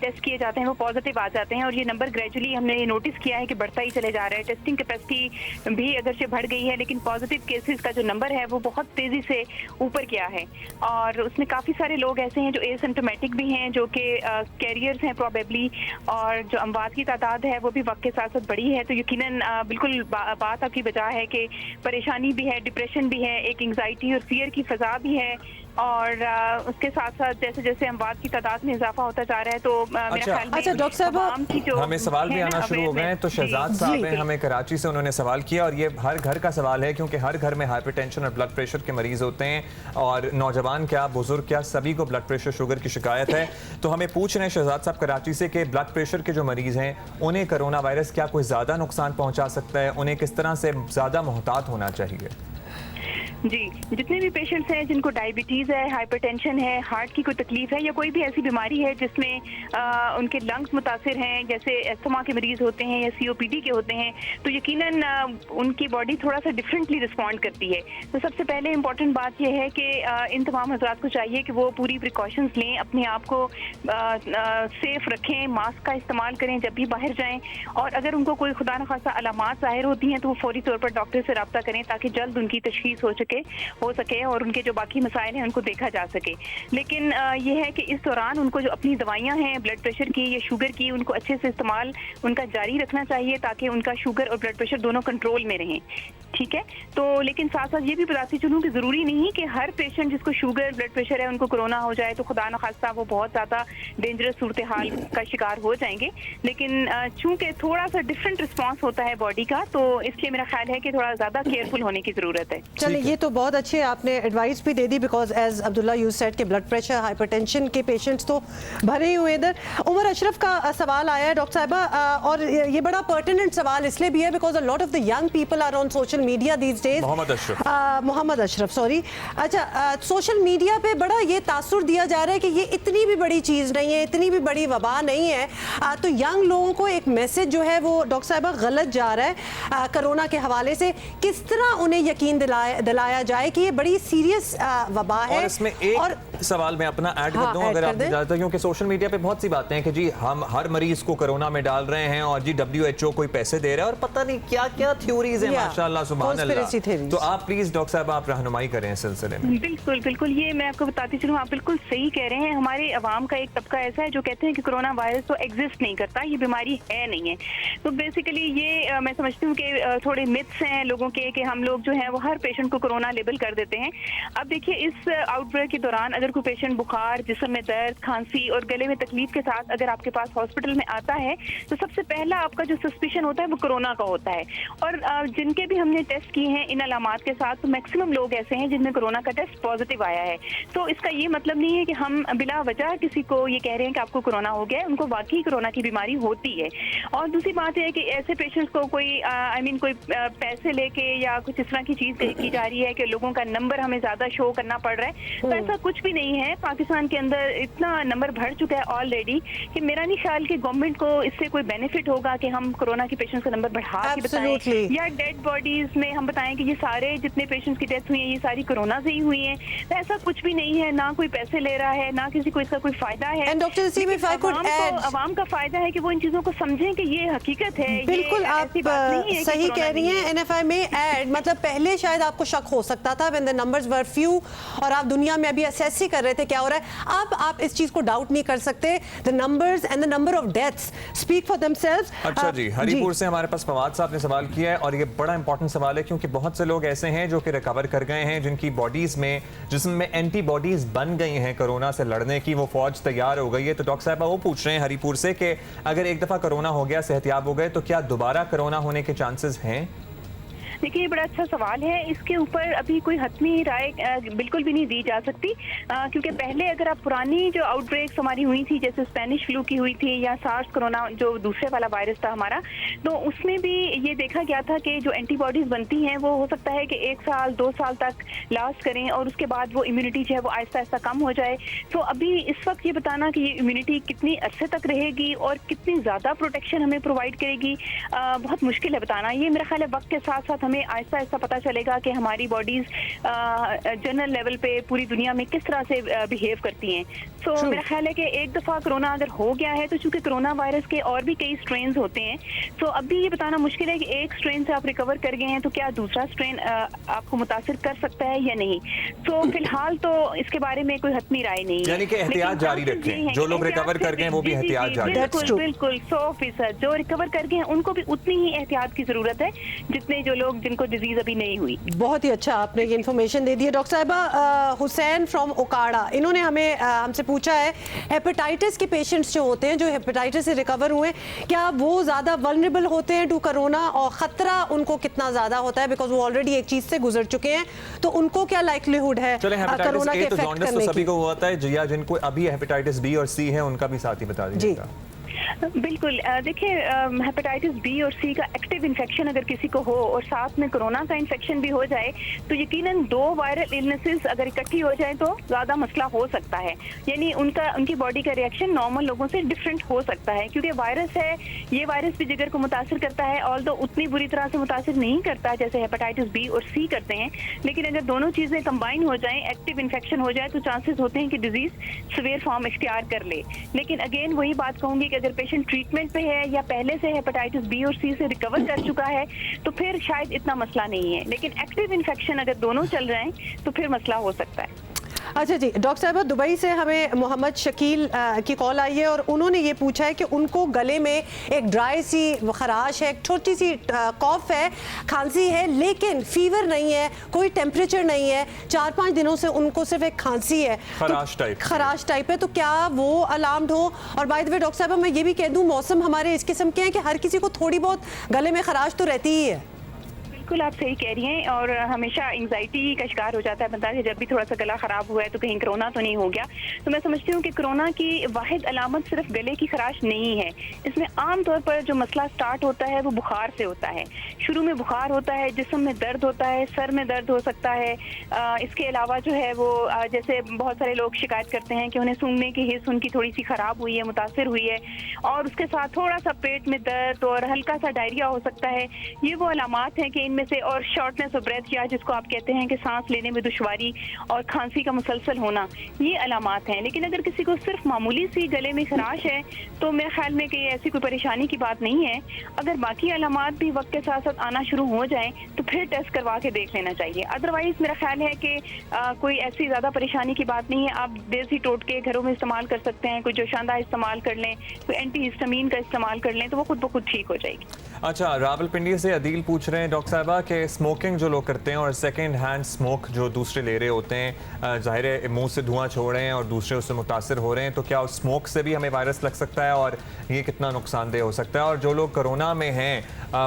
टेस्ट किए जाते हैं वो पॉजिटिव आ जाते हैं। और ये नंबर ग्रेजुअली हमने नोटिस किया है कि बढ़ता ही चले जा रहा है। टेस्टिंग कैपेसिटी भी अगरचे बढ़ गई है, लेकिन पॉजिटिव केसेस का जो नंबर है वो बहुत तेज़ी से ऊपर गया है। और उसमें काफ़ी सारे लोग ऐसे हैं जो एसिम्प्टोमेटिक भी हैं, जो कि कैरियर्स हैं प्रॉबेबली, और जो अमवात की तादाद है वो भी वक्त के साथ साथ बढ़ी है। तो यकीनन बिल्कुल बात आपकी बजा है कि परेशानी भी है, डिप्रेशन भी है, एक एंग्जाइटी और फियर की फ़ज़ा भी है। और उसके साथ साथ जैसे जैसे अमवात की तादाद में इजाफा होता जा रहा है तो मेरा ख्याल में डॉक्टर साहब हमें सवाल भी आना शुरू हो गए हैं। तो शहजाद साहब हैं हमें कराची से, उन्होंने सवाल किया और ये हर घर का सवाल है, क्योंकि हर घर में हाइपरटेंशन और ब्लड प्रेशर के मरीज होते हैं, और नौजवान क्या बुजुर्ग क्या सभी को ब्लड प्रेशर शुगर की शिकायत है। तो हमें पूछ रहे हैं शहजाद साहब कराची से कि ब्लड प्रेशर के जो मरीज हैं उन्हें कोरोना वायरस क्या कोई ज़्यादा नुकसान पहुँचा सकता है, उन्हें किस तरह से ज़्यादा मोहतात होना चाहिए? जी, जितने भी पेशेंट्स हैं जिनको डायबिटीज़ है, हाइपरटेंशन है, हार्ट की कोई तकलीफ है या कोई भी ऐसी बीमारी है जिसमें उनके लंग्स मुतासिर हैं, जैसे अस्थमा के मरीज़ होते हैं या COPD के होते हैं, तो यकीनन उनकी बॉडी थोड़ा सा डिफरेंटली रिस्पॉन्ड करती है। तो सबसे पहले इम्पॉर्टेंट बात यह है कि इन तमाम हज़रात को चाहिए कि वो पूरी प्रिकॉशंस लें, अपने आप को सेफ रखें, मास्क का इस्तेमाल करें जब भी बाहर जाएँ, और अगर उनको कोई खुदा न खासा अलामात ज़ाहिर होती हैं तो वो फौरी तौर पर डॉक्टर से रब्ता करें ताकि जल्द उनकी तशख़ीस हो सके और उनके जो बाकी मसाइल हैं उनको देखा जा सके। लेकिन ये है कि इस दौरान उनको जो अपनी दवाइयाँ हैं ब्लड प्रेशर की या शुगर की, उनको अच्छे से इस्तेमाल उनका जारी रखना चाहिए ताकि उनका शुगर और ब्लड प्रेशर दोनों कंट्रोल में रहें। ठीक है, तो लेकिन साथ साथ ये भी बताती चलूँ कि ज़रूरी नहीं कि हर पेशेंट जिसको शुगर ब्लड प्रेशर है उनको कोरोना हो जाए तो खुदा न खास्ता वो बहुत ज़्यादा डेंजरस सूरत हाल का शिकार हो जाएंगे। लेकिन चूँकि थोड़ा सा डिफरेंट रिस्पॉन्स होता है बॉडी का, तो इसलिए मेरा ख्याल है कि थोड़ा ज़्यादा केयरफुल होने की ज़रूरत है। चलिए, ये तो बहुत अच्छे आपने एडवाइस भी दे दी, because as Abdullah you said के ब्लड प्रेशर हाइपरटेंशन के पेशेंट्स तो भरे ही हुए इधर। उमर अशरफ का सवाल आया है डॉक्टर साहिबा, और ये बड़ा पर्टिनेंट सवाल इसलिए भी है because a lot of the young people are on social media these days. Mohammad Ashraf sorry. अच्छा, सोशल मीडिया पे बड़ा ये तासुर दिया जा रहा है कि ये इतनी भी बड़ी चीज़ नहीं है, इतनी भी बड़ी वबा नहीं है, तो यंग लोगों को एक मैसेज जो है वो डॉक्टर साहिबा गलत जा रहा है कोरोना के हवाले से। किस तरह उन्हें यकीन दिलाया जाए कि ये बड़ी सीरियस वबा है? और इसमें एक सवाल मैं अपना ऐड कर दूं, अगर आप इजाजत, क्योंकि सोशल मीडिया पे बहुत सी बातें हैं कि जी हम हर मरीज को कोरोना में डाल रहे हैं और जी WHO कोई पैसे दे रहा है और पता नहीं क्या क्या थ्योरीज है, माशाल्लाह सुभान अल्लाह। तो आप प्लीज डॉक्टर साहब आप रहनुमाई करें इस सिलसिले में। बिल्कुल बिल्कुल, ये मैं आपको बताती चलूँ, आप बिल्कुल सही कह रहे हैं। हमारे अवाम का एक तबका ऐसा है जो कहते हैं कि कोरोना वायरस तो एग्जिस्ट नहीं करता, ये बीमारी है नहीं है। तो बेसिकली ये मैं समझती हूँ कि थोड़े मिथ्स हैं लोगों के कि हम लोग जो है वो हर पेशेंट को कोरोना लेबल कर देते हैं। अब देखिए, इस आउटब्रेक के दौरान अगर कोई पेशेंट बुखार, जिस्म में दर्द, खांसी और गले में तकलीफ के साथ अगर आपके पास हॉस्पिटल में आता है तो सबसे पहला आपका जो सस्पिशन होता है वो कोरोना का होता है। और जिनके भी हमने टेस्ट किए हैं इन अलामात के साथ, तो मैक्सिमम लोग ऐसे हैं जिनमें कोरोना का टेस्ट पॉजिटिव आया है। तो इसका ये मतलब नहीं है कि हम बिला वजह किसी को ये कह रहे हैं कि आपको कोरोना हो गया है, उनको वाकई कोरोना की बीमारी होती है। और दूसरी बात है कि ऐसे पेशेंट्स को कोई कोई पैसे लेके या कुछ इस तरह की चीज़ की जा रही है कि लोगों का नंबर हमें ज़्यादा शो करना पड़ रहा है, तो ऐसा कुछ भी नहीं है। पाकिस्तान के अंदर इतना नंबर बढ़ चुका है ऑलरेडी कि मेरा नहीं ख्याल कि गवर्नमेंट को इससे कोई बेनिफिट होगा कि हम कोरोना के पेशेंट्स का नंबर बढ़ा के बताएं या डेड बॉडीज में हम बताएं कि ये सारे जितने पेशेंट्स की डेथ हुई है ये सारी कोरोना से ही हुई है। तो ऐसा कुछ भी नहीं है, ना कोई पैसे ले रहा है, ना किसी को इसका कोई फायदा है। अवाम का फायदा है कि वो इन चीजों को समझें कि ये हकीकत है। बिल्कुल, आप सही कह रही हैं। NFI में ऐड मतलब पहले शायद आपको शक हो सकता था when the numbers were few और आप दुनिया में अभी असेस ही कर रहे थे क्या हो रहा है। अब आप इस चीज को डाउट नहीं कर सकते। The numbers and the number of deaths speak for themselves. अच्छा जी, हरीपुर से हमारे पास फवाद साहब ने सवाल किया है और ये बड़ा इंपॉर्टेंट सवाल है क्योंकि बहुत से लोग ऐसे हैं जो कि रिकवर कर गए हैं, जिनकी बॉडीज में जिस्म में एंटीबॉडीज बन गई हैं कोरोना से लड़ने की, वो फौज तैयार हो गई है। तो डॉक्टर साहब वो पूछ रहे हैं हरीपुर से कि अगर एक दफा कोरोना हो गया, सेहतियाब हो गए, तो क्या दोबारा कोरोना होने के चांसेस हैं? देखिए, ये बड़ा अच्छा सवाल है। इसके ऊपर अभी कोई हतमी राय बिल्कुल भी नहीं दी जा सकती, क्योंकि पहले अगर आप पुरानी जो आउटब्रेक्स हमारी हुई थी, जैसे स्पेनिश फ्लू की हुई थी या सार्स कोरोना जो दूसरे वाला वायरस था हमारा, तो उसमें भी ये देखा गया था कि जो एंटीबॉडीज बनती हैं वो हो सकता है कि 1 साल 2 साल तक लास्ट करें और उसके बाद वो इम्यूनिटी जो है वो आहिस्ता आहिस्ता कम हो जाए। तो अभी इस वक्त ये बताना कि ये इम्यूनिटी कितनी अरसे तक रहेगी और कितनी ज़्यादा प्रोटेक्शन हमें प्रोवाइड करेगी बहुत मुश्किल है बताना। ये मेरा ख्याल है वक्त के साथ साथ हमें आहिस्ता आहिस्ता पता चलेगा कि हमारी बॉडीज जनरल लेवल पे पूरी दुनिया में किस तरह से बिहेव करती हैं। तो मेरा ख्याल है कि एक दफ़ा कोरोना अगर हो गया है, तो चूंकि कोरोना वायरस के और भी कई स्ट्रेन होते हैं, तो अभी ये बताना मुश्किल है कि एक स्ट्रेन से आप रिकवर कर गए हैं तो क्या दूसरा स्ट्रेन आपको मुतासिर कर सकता है या नहीं। तो फिलहाल तो इसके बारे में कोई हतमी राय नहीं है, यानी कि एहतियात जारी रखें। जो लोग रिकवर कर गए हैं वो भी एहतियात जारी रखें। बिल्कुल 100% जो रिकवर कर गए हैं उनको भी उतनी ही एहतियात की जरूरत है जितने जो लोग जिनको डिजीज अभी नहीं हुई। बहुत ही अच्छा आपने ये इन्फॉर्मेशन दे दी है। डॉक्टर साहिबा, हुसैन फ्रॉम ओकाड़ा, इन्होंने हमसे पूछा है हेपेटाइटिस के पेशेंट्स जो होते हैं, जो हेपेटाइटिस से रिकवर हुए, क्या वो ज़्यादा वल्नरेबल होते हैं टू कोरोना और ख़तरा उनको कितना ज़्यादा होता है, बिकॉज वो ऑलरेडी एक चीज़ से गुजर चुके हैं, तो उनको क्या लाइक्लीहुड है कोरोना के इफेक्ट करने की? सभी को हुआ है, या जिनको अभी हेपेटाइटिस B और C है उनका भी साथ ही बता दीजिएगा। बिल्कुल, देखिए हेपेटाइटिस बी और सी का एक्टिव इन्फेक्शन अगर किसी को हो और साथ में कोरोना का इन्फेक्शन भी हो जाए तो यकीनन 2 वायरल इलनेसेस अगर इकट्ठी हो जाए तो ज़्यादा मसला हो सकता है। यानी उनकी बॉडी का रिएक्शन नॉर्मल लोगों से डिफरेंट हो सकता है, क्योंकि वायरस है, ये वायरस भी जिगर को मुतासिर करता है, ऑल्दो उतनी बुरी तरह से मुतासिर नहीं करता जैसे हेपेटाइटिस बी और सी करते हैं, लेकिन अगर दोनों चीज़ें कंबाइन हो जाएं, एक्टिव इन्फेक्शन हो जाए तो चांसेस होते हैं कि डिजीज़ सीवियर फॉर्म इख्तियार कर ले। लेकिन अगेन वही बात कहूँगी कि अगर पेशेंट ट्रीटमेंट पे है या पहले से हेपेटाइटिस बी और सी से रिकवर कर चुका है तो फिर शायद इतना मसला नहीं है, लेकिन एक्टिव इन्फेक्शन अगर दोनों चल रहे हैं तो फिर मसला हो सकता है। अच्छा जी, डॉक्टर साहब दुबई से हमें मोहम्मद शकील की कॉल आई है और उन्होंने ये पूछा है कि उनको गले में एक ड्राई सी खराश है, एक छोटी सी कॉफ है, खांसी है, लेकिन फीवर नहीं है, कोई टेम्परेचर नहीं है, 4-5 दिनों से उनको सिर्फ एक खांसी है, खराश टाइप है, तो क्या वो अलार्म्ड हो? और बाय द वे डॉक्टर साहब मैं ये भी कह दूँ मौसम हमारे इस किस्म के हैं कि हर किसी को थोड़ी बहुत गले में खराश तो रहती ही है। बिल्कुल आप सही कह रही हैं, और हमेशा एंजाइटी का शिकार हो जाता है बंदा कि जब भी थोड़ा सा गला खराब हुआ है तो कहीं कोरोना तो नहीं हो गया। तो मैं समझती हूँ कि कोरोना की वाहिद अलामत सिर्फ गले की खराश नहीं है। इसमें आम तौर पर जो मसला स्टार्ट होता है वो बुखार से होता है। शुरू में बुखार होता है, जिस्म में दर्द होता है, सर में दर्द हो सकता है। इसके अलावा जो है वो जैसे बहुत सारे लोग शिकायत करते हैं कि उन्हें सूंघने की हिस्स उनकी थोड़ी सी खराब हुई है, मुतासिर हुई है, और उसके साथ थोड़ा सा पेट में दर्द और हल्का सा डायरिया हो सकता है। ये वो अलामात हैं कि इनमें से, और शॉर्टनेस ऑफ ब्रेथ या जिसको आप कहते हैं कि सांस लेने में दुश्वारी और खांसी का मुसलसल होना, ये अलामात हैं। लेकिन अगर किसी को सिर्फ मामूली सी गले में खराश है तो मेरे ख्याल में कि ऐसी कोई परेशानी की बात नहीं है। अगर बाकी अलामात भी वक्त के साथ साथ आना शुरू हो जाएं तो फिर टेस्ट करवा के देख लेना चाहिए। अदरवाइज मेरा ख्याल है कि कोई ऐसी ज़्यादा परेशानी की बात नहीं है। आप देसी टोटके घरों में इस्तेमाल कर सकते हैं, कोई जोशांदा इस्तेमाल कर लें, कोई एंटी हिस्टामीन का इस्तेमाल कर लें तो वो खुद ब खुद ठीक हो जाएगी। अच्छा, रावलपिंडी से अदील पूछ रहे हैं डॉक्टर साहबा कि स्मोकिंग जो लोग करते हैं और सेकंड हैंड स्मोक जो दूसरे ले रहे होते हैं, ज़ाहिर है मुंह से धुआं छोड़ रहे हैं और दूसरे उससे मुतासर हो रहे हैं, तो क्या उस स्मोक से भी हमें वायरस लग सकता है और ये कितना नुकसानदेह हो सकता है? और जो लोग कोरोना में हैं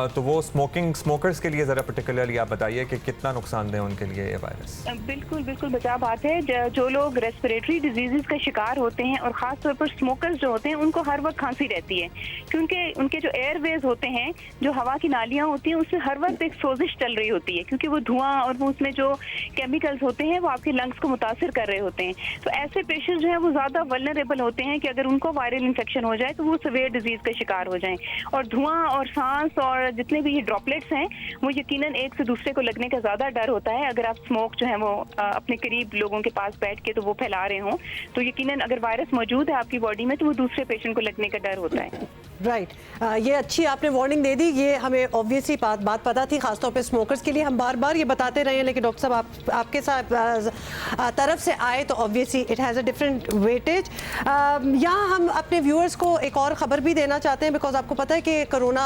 तो वो स्मोकर्स के लिए ज़रा पर्टिकुलरली आप बताइए कि कितना नुकसानदेह उनके लिए ये वायरस। बिल्कुल बिल्कुल बचा बात है। जो लोग रेस्पिरेटरी डिजीज़ का शिकार होते हैं और ख़ास तौर पर स्मोकर्स जो होते हैं उनको हर वक्त खांसी रहती है, क्योंकि उनके जो एयरवेज होते हैं, जो हवा की नालियाँ होती हैं, उसमें हर वक्त एक सोजिश चल रही होती है, क्योंकि वो धुआं और वो उसमें जो केमिकल्स होते हैं वो आपके लंग्स को मुतासिर कर रहे होते हैं। तो ऐसे पेशेंट जो है वो ज़्यादा वल्नरेबल होते हैं कि अगर उनको वायरल इन्फेक्शन हो जाए तो वो सीवियर डिजीज़ का शिकार हो जाएं। और धुआं और सांस और जितने भी ये ड्रॉपलेट्स हैं वो यकीनन एक से दूसरे को लगने का ज़्यादा डर होता है। अगर आप स्मोक जो है वो अपने करीब लोगों के पास बैठ के तो वो फैला रहे हों तो यकीनन अगर वायरस मौजूद है आपकी बॉडी में तो वो दूसरे पेशेंट को लगने का डर होता है। राइट, ये अच्छी आपने वार्निंग दे दी। ये हमें ऑब्वियसली बात पता थी, खासतौर पे स्मोकर्स के लिए हम बार बार ये बताते रहे हैं, लेकिन डॉक्टर साहब आपके साथ तरफ से आए तो obviously it has a different weightage. यहाँ हम अपने व्यूअर्स को एक और ख़बर भी देना चाहते हैं, बिकॉज आपको पता है कि कोरोना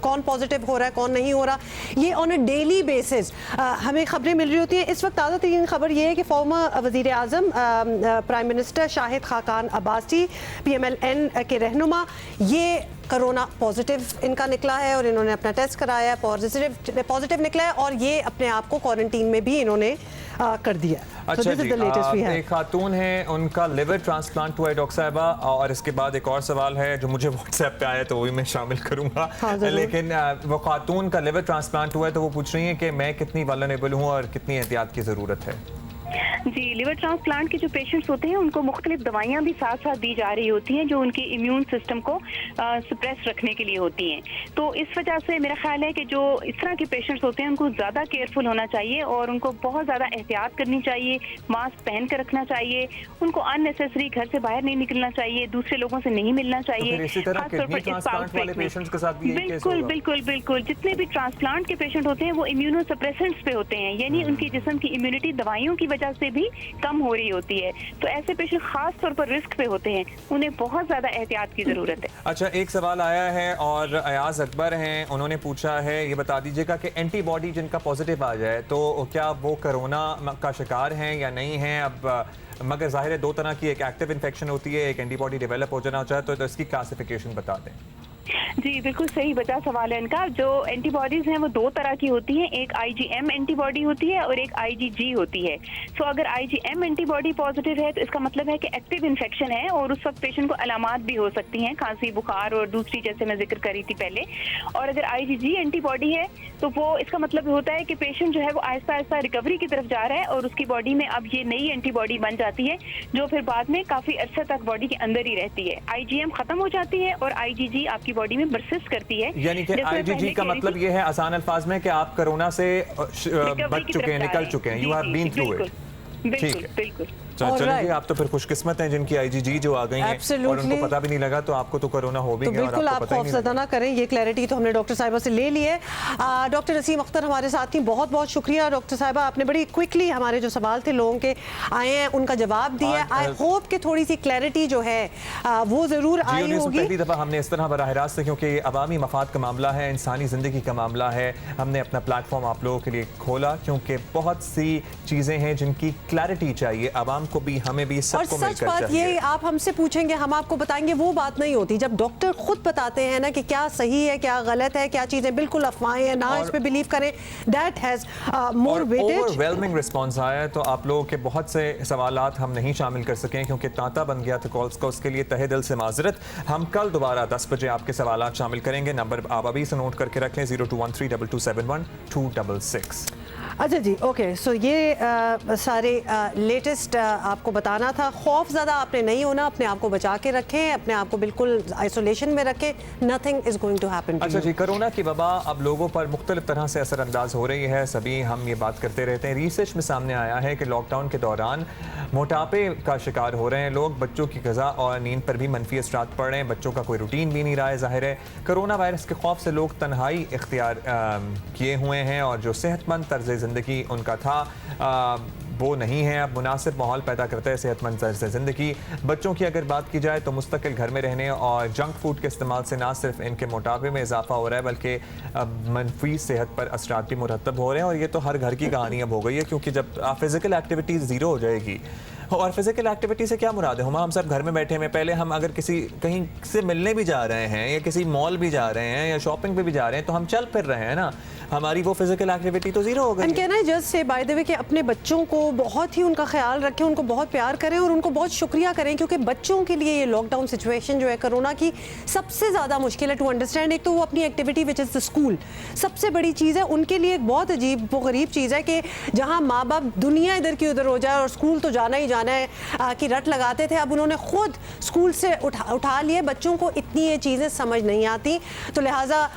कौन पॉजिटिव हो रहा है कौन नहीं हो रहा, ये ऑन अ डेली बेसिस हमें खबरें मिल रही होती हैं। इस वक्त ताज़ा तरीन खबर ये है कि फॉर्मर वज़ीर आज़म prime minister Shahid Khaqan Abbasi PMLN के रहनुमा, ये कोरोना पॉजिटिव इनका निकला है और इन्होंने अपना टेस्ट कराया, पॉजिटिव निकला है और ये अपने आप को क्वारंटीन में भी इन्होंने कर दिया। अच्छा जी, एक खातून है, उनका लिवर ट्रांसप्लांट हुआ है डॉक्टर साहबा, और इसके बाद एक और सवाल है जो मुझे व्हाट्सएप पे आया तो वो भी मैं शामिल करूंगा। लेकिन वो खातून का लिवर ट्रांसप्लांट हुआ है तो वो पूछ रही हैं कि मैं कितनी वल्नरेबल हूँ और कितनी एहतियात की ज़रूरत है। जी, लिवर ट्रांसप्लांट के जो पेशेंट्स होते हैं उनको मुख्तलिफ दवाइयाँ भी साथ साथ दी जा रही होती हैं जो उनके इम्यून सिस्टम को सप्रेस रखने के लिए होती हैं। तो इस वजह से मेरा ख्याल है कि जो इस तरह के पेशेंट्स होते हैं उनको ज़्यादा केयरफुल होना चाहिए और उनको बहुत ज़्यादा एहतियात करनी चाहिए, मास्क पहन कर रखना चाहिए, उनको अननेसेसरी घर से बाहर नहीं निकलना चाहिए, दूसरे लोगों से नहीं मिलना चाहिए। बिल्कुल बिल्कुल बिल्कुल, जितने भी ट्रांसप्लांट के पेशेंट होते हैं वो इम्यूनो सप्रेसेंट्स पे होते हैं, यानी उनकी जिस्म की इम्यूनिटी दवाइयों की वजह से भी कम हो रही होती है। तो ऐसे पेशेंट खास तौर पर रिस्क पे होते हैं, उन्हें बहुत ज्यादा एहतियात की जरूरत है। अच्छा, एक सवाल आया है और अयाज अकबर हैं, उन्होंने पूछा है, ये बता दीजिएगा कि एंटीबॉडी जिनका पॉजिटिव आ जाए तो क्या वो कोरोना का शिकार हैं या नहीं हैं? अब मगर जाहिर है दो तरह की, एक एक्टिव इन्फेक्शन होती है, एक एंटीबॉडी डेवलप हो जाना चाहे, तो इसकी क्लासिफिकेशन बता दें। जी बिल्कुल सही बचा सवाल है इनका। जो एंटीबॉडीज हैं वो दो तरह की होती हैं, एक IgM एंटीबॉडी होती है और एक IgG होती है। सो अगर IgM एंटीबॉडी पॉजिटिव है तो इसका मतलब है कि एक्टिव इन्फेक्शन है और उस वक्त पेशेंट को अलामात भी हो सकती हैं, खांसी, बुखार और दूसरी जैसे मैं जिक्र करी थी पहले। और अगर IgG एंटीबॉडी है तो वो इसका मतलब होता है कि पेशेंट जो है वो आहिस्ता आहिस्ता रिकवरी की तरफ जा रहा है और उसकी बॉडी में अब ये नई एंटीबॉडी बन जाती है जो फिर बाद में काफी अरसे तक बॉडी के अंदर ही रहती है। IgM खत्म हो जाती है और IgG आपकी बॉडी में परसिस्ट करती है। यानी कि IgG का मतलब ये है आसान अल्फाज में कि आप कोरोना से बच चुके हैं, निकल चुके हैं, you have been through it. बिल्कुल बिल्कुल। चलिए आप तो फिर खुशकिस्मत हैं जिनकी IgG जो आ गई हैं और उनको पता भी नहीं लगा, तो आपको तो कोरोना हो भी तो गया बिल्कुल आप खौफजदा ना करें। ये क्लैरिटी तो हमने डॉक्टर साहिबा से ले ली है। डॉक्टर नसीम अख्तर हमारे साथ थी, बहुत बहुत शुक्रिया डॉक्टर साहिबा, आपने बड़ी क्विकली हमारे जो सवाल थे लोगों के आए हैं उनका जवाब दिया। आई होप कि थोड़ी सी क्लैरिटी जो है वो जरूर आई होगी। पहली दफ़ा हमने इस तरह बराह रास्त, क्योंकि अवामी मफाद का मामला है, इंसानी ज़िंदगी का मामला है, हमने अपना प्लेटफॉर्म आप लोगों के लिए खोला क्योंकि बहुत सी चीज़ें हैं जिनकी क्लैरिटी चाहिए आवाम को भी, हमें भी, और सच बात ये आप हमसे पूछेंगे हम आपको बताएंगे, वो बात नहीं होती। जब डॉक्टर खुद बताते हैं ना कि क्या सही है, क्या गलत है, क्या चीजें बिल्कुल अफवाहें हैं, ना इस पे बिलीव करें, that has more weightage. Overwhelming response आया है, तो आप लोगों के बहुत से सवालात हम नहीं शामिल कर सकें क्योंकि तांता बन गया था कॉल्स का, उसके लिए तहे दिल से माजरत। हम कल दोबारा 10 बजे आपके सवालात शामिल करेंगे। नंबर आप अभी से नोट करके रख लें 02132271 अच्छा जी, ओके। सो ये सारे लेटेस्ट आपको बताना था। खौफ ज़्यादा आपने नहीं होना, अपने आप को बचा के रखें, अपने आप को बिल्कुल आइसोलेशन में रखें, nothing is going to happen. अच्छा जी, कोरोना की वबा अब लोगों पर मुख्तलिफ तरह से असरअंदाज हो रही है, सभी हम ये बात करते रहते हैं। रिसर्च में सामने आया है कि लॉकडाउन के दौरान मोटापे का शिकार हो रहे हैं लोग, बच्चों की ग़िज़ा और नींद पर भी मनफी असरात पड़ रहे हैं, बच्चों का कोई रूटीन भी नहीं रहा है। ज़ाहिर है कोरोना वायरस के खौफ से लोग तन्हाई इख्तियार किए हुए हैं और जो सेहतमंद तर्ज़ ज़िंदगी उनका था वो नहीं है। अब मुनासिब माहौल पैदा करता है सेहतमंद तर्ज़ ज़िंदगी। बच्चों की अगर बात की जाए तो मुस्तकिल घर में रहने और जंक फूड के इस्तेमाल से ना सिर्फ इनके मोटापे में इजाफा हो रहा है बल्कि मनफी सेहत पर असरात भी मुरतब हो रहे हैं। और ये तो हर घर की कहानी अब हो गई है, क्योंकि जब फिजिकल एक्टिविटी ज़ीरो हो जाएगी, और फिजिकल एक्टिविटी से क्या मुराद है, हम सब घर में बैठे हैं, पहले हम अगर किसी कहीं से मिलने भी जा रहे हैं या किसी मॉल भी जा रहे हैं या शॉपिंग पे भी जा रहे हैं तो हम चल फिर रहे हैं ना, हमारी वो फिजिकल एक्टिविटी तो जीरो हो गई। कहना है जस्ट से बाय द वे कि अपने बच्चों को बहुत ही उनका ख्याल रखें, उनको बहुत प्यार करें और उनको बहुत शुक्रिया करें, क्योंकि बच्चों के लिए ये लॉकडाउन सिचुएशन जो है कोरोना की सबसे ज़्यादा मुश्किल है टू अंडरस्टैंड। एक तो वो अपनी activity which is the school सबसे बड़ी चीज़ है उनके लिए, एक बहुत अजीब व गरीब चीज़ है कि जहाँ माँ बाप दुनिया इधर की उधर हो जाए और स्कूल तो जाना ही जाना है की रट लगाते थे, अब उन्होंने खुद स्कूल से उठा लिए। बच्चों को इतनी ये चीज़ें समझ नहीं आती, तो लिहाजा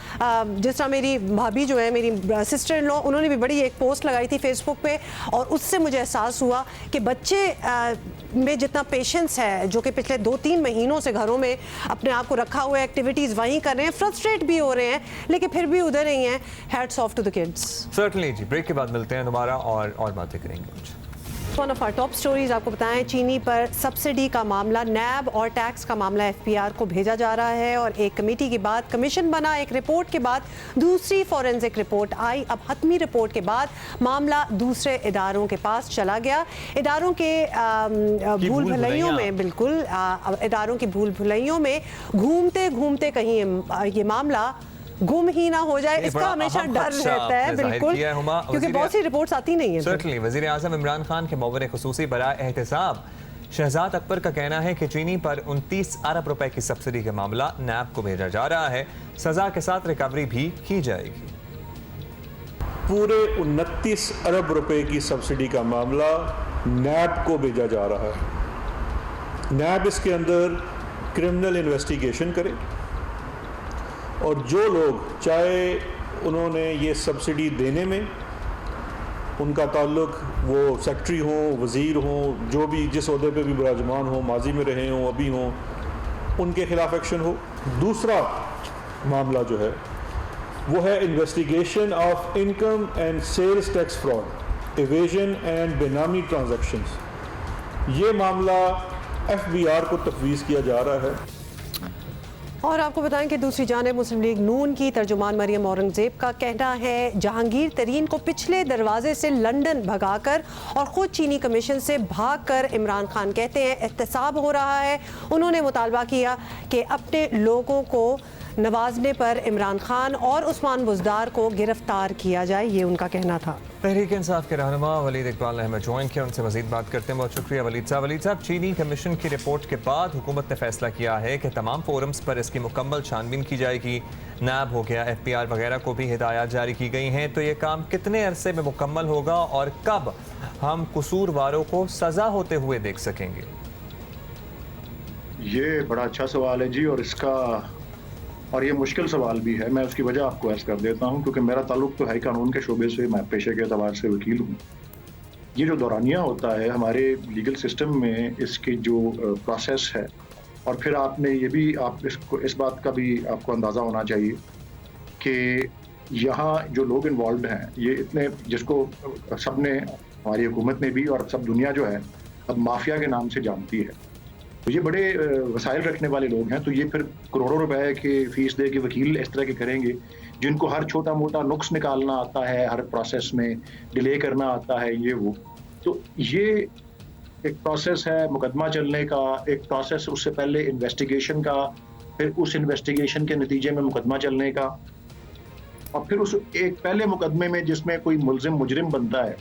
जिस तरह मेरी भाभी जो है, मेरी सिस्टर इन लॉ, उन्होंने भी बड़ी एक पोस्ट लगाई थी फेसबुक पे और उससे मुझे एहसास हुआ कि बच्चे में जितना पेशेंस है, जो कि पिछले 2-3 महीनों से घरों में अपने आप को रखा हुआ है, एक्टिविटीज़ वहीं कर रहे हैं, फ्रस्ट्रेट भी हो रहे हैं लेकिन फिर भी उधर ही हैं। Hats off to the kids. Certainly जी, ब्रेक के बाद मिलते हैं दोबारा और बातें करेंगे कुछ। One of our top stories आपको बताएं, चीनी पर सब्सिडी का मामला, नैब और टैक्स का मामला FPR को भेजा जा रहा है और एक कमेटी के बाद कमीशन बना, एक रिपोर्ट के बाद दूसरी फॉरेंसिक रिपोर्ट आई। अब हतमी रिपोर्ट के बाद मामला दूसरे इदारों के पास चला गया। इदारों के भूल भुलैयों में, बिल्कुल इदारों की भूल भुलैयों में घूमते घूमते कहीं ये मामला गुम ही ना हो जाए, इसका हमेशा डर रहता है। बिल्कुल, क्योंकि बहुत सी रिपोर्ट्स आती नहीं है। सर्टनली वज़ीर आज़म इमरान खान के मुआविन खुसूसी बराए एहतिसाब शहजाद अकबर का कहना है कि चीनी पर 29 अरब रुपए की सब्सिडी का मामला नैब को भेजा जा रहा है, सजा के साथ रिकवरी भी की जाएगी। पूरे 29 अरब रुपए की सब्सिडी का मामला नैब को भेजा जा रहा है। नैब इसके अंदर क्रिमिनल इन्वेस्टिगेशन करे और जो लोग, चाहे उन्होंने ये सब्सिडी देने में उनका ताल्लुक वो सेक्रेटरी हो, वज़ीर हो, जो भी जिस ओहदे पे भी विराजमान हो, माजी में रहे हों, अभी हों, उनके खिलाफ एक्शन हो। दूसरा मामला जो है वो है investigation of income and sales tax fraud, evasion and benami transactions. ये मामला FBR को तफवीज़ किया जा रहा है। और आपको बताएं कि दूसरी जानिब मुस्लिम लीग नून की तर्जुमान मरियम औरंगजेब का कहना है जहांगीर तरीन को पिछले दरवाजे से लंदन भगाकर और ख़ुद चीनी कमीशन से भागकर इमरान खान कहते हैं एहतसाब हो रहा है। उन्होंने मुतालबा किया कि अपने लोगों को नवाजने पर इमरान खान और उस्मान बुज़दार को गिरफ्तार किया जाए, ये उनका कहना था। तहरीक इंसाफ के रहनुमा वलीद इकबाल ने हमें ज्वाइन किया, उनसे मजीद बात करते हैं। बहुत शुक्रिया वलीद साहब। चीनी कमीशन की रिपोर्ट के बाद हुकूमत ने फैसला किया है कि तमाम फोरम्स पर इसकी मुकम्मल छानबीन की जाएगी। नैब हो गया, FPR वगैरह को भी हिदायत जारी की गई हैं। तो ये काम कितने अरसे में मुकम्मल होगा और कब हम कसूरवारों को सज़ा होते हुए देख सकेंगे? ये बड़ा अच्छा सवाल है जी, और ये मुश्किल सवाल भी है। मैं उसकी वजह आपको अर्ज कर देता हूँ, क्योंकि मेरा ताल्लुक तो है कानून के शोबे से, मैं पेशे के अतबार से वकील हूँ। ये जो दौरानिया होता है हमारे लीगल सिस्टम में, इसकी जो प्रोसेस है, और फिर आपने ये भी इस बात का भी आपको अंदाज़ा होना चाहिए कि यहाँ जो लोग इन्वॉल्व हैं, ये इतने, जिसको सब ने, हमारी हुकूमत ने भी और सब दुनिया जो है अब माफिया के नाम से जानती है, तो ये बड़े वसाइल रखने वाले लोग हैं। तो ये फिर करोड़ों रुपए के फीस दे के वकील इस तरह के करेंगे जिनको हर छोटा मोटा नुक्स निकालना आता है, हर प्रोसेस में डिले करना आता है, ये वो। तो ये एक प्रोसेस है मुकदमा चलने का, एक प्रोसेस उससे पहले इन्वेस्टिगेशन का, फिर उस इन्वेस्टिगेशन के नतीजे में मुकदमा चलने का, और फिर उस एक पहले मुकदमे में जिसमें कोई मुजरिम बनता है,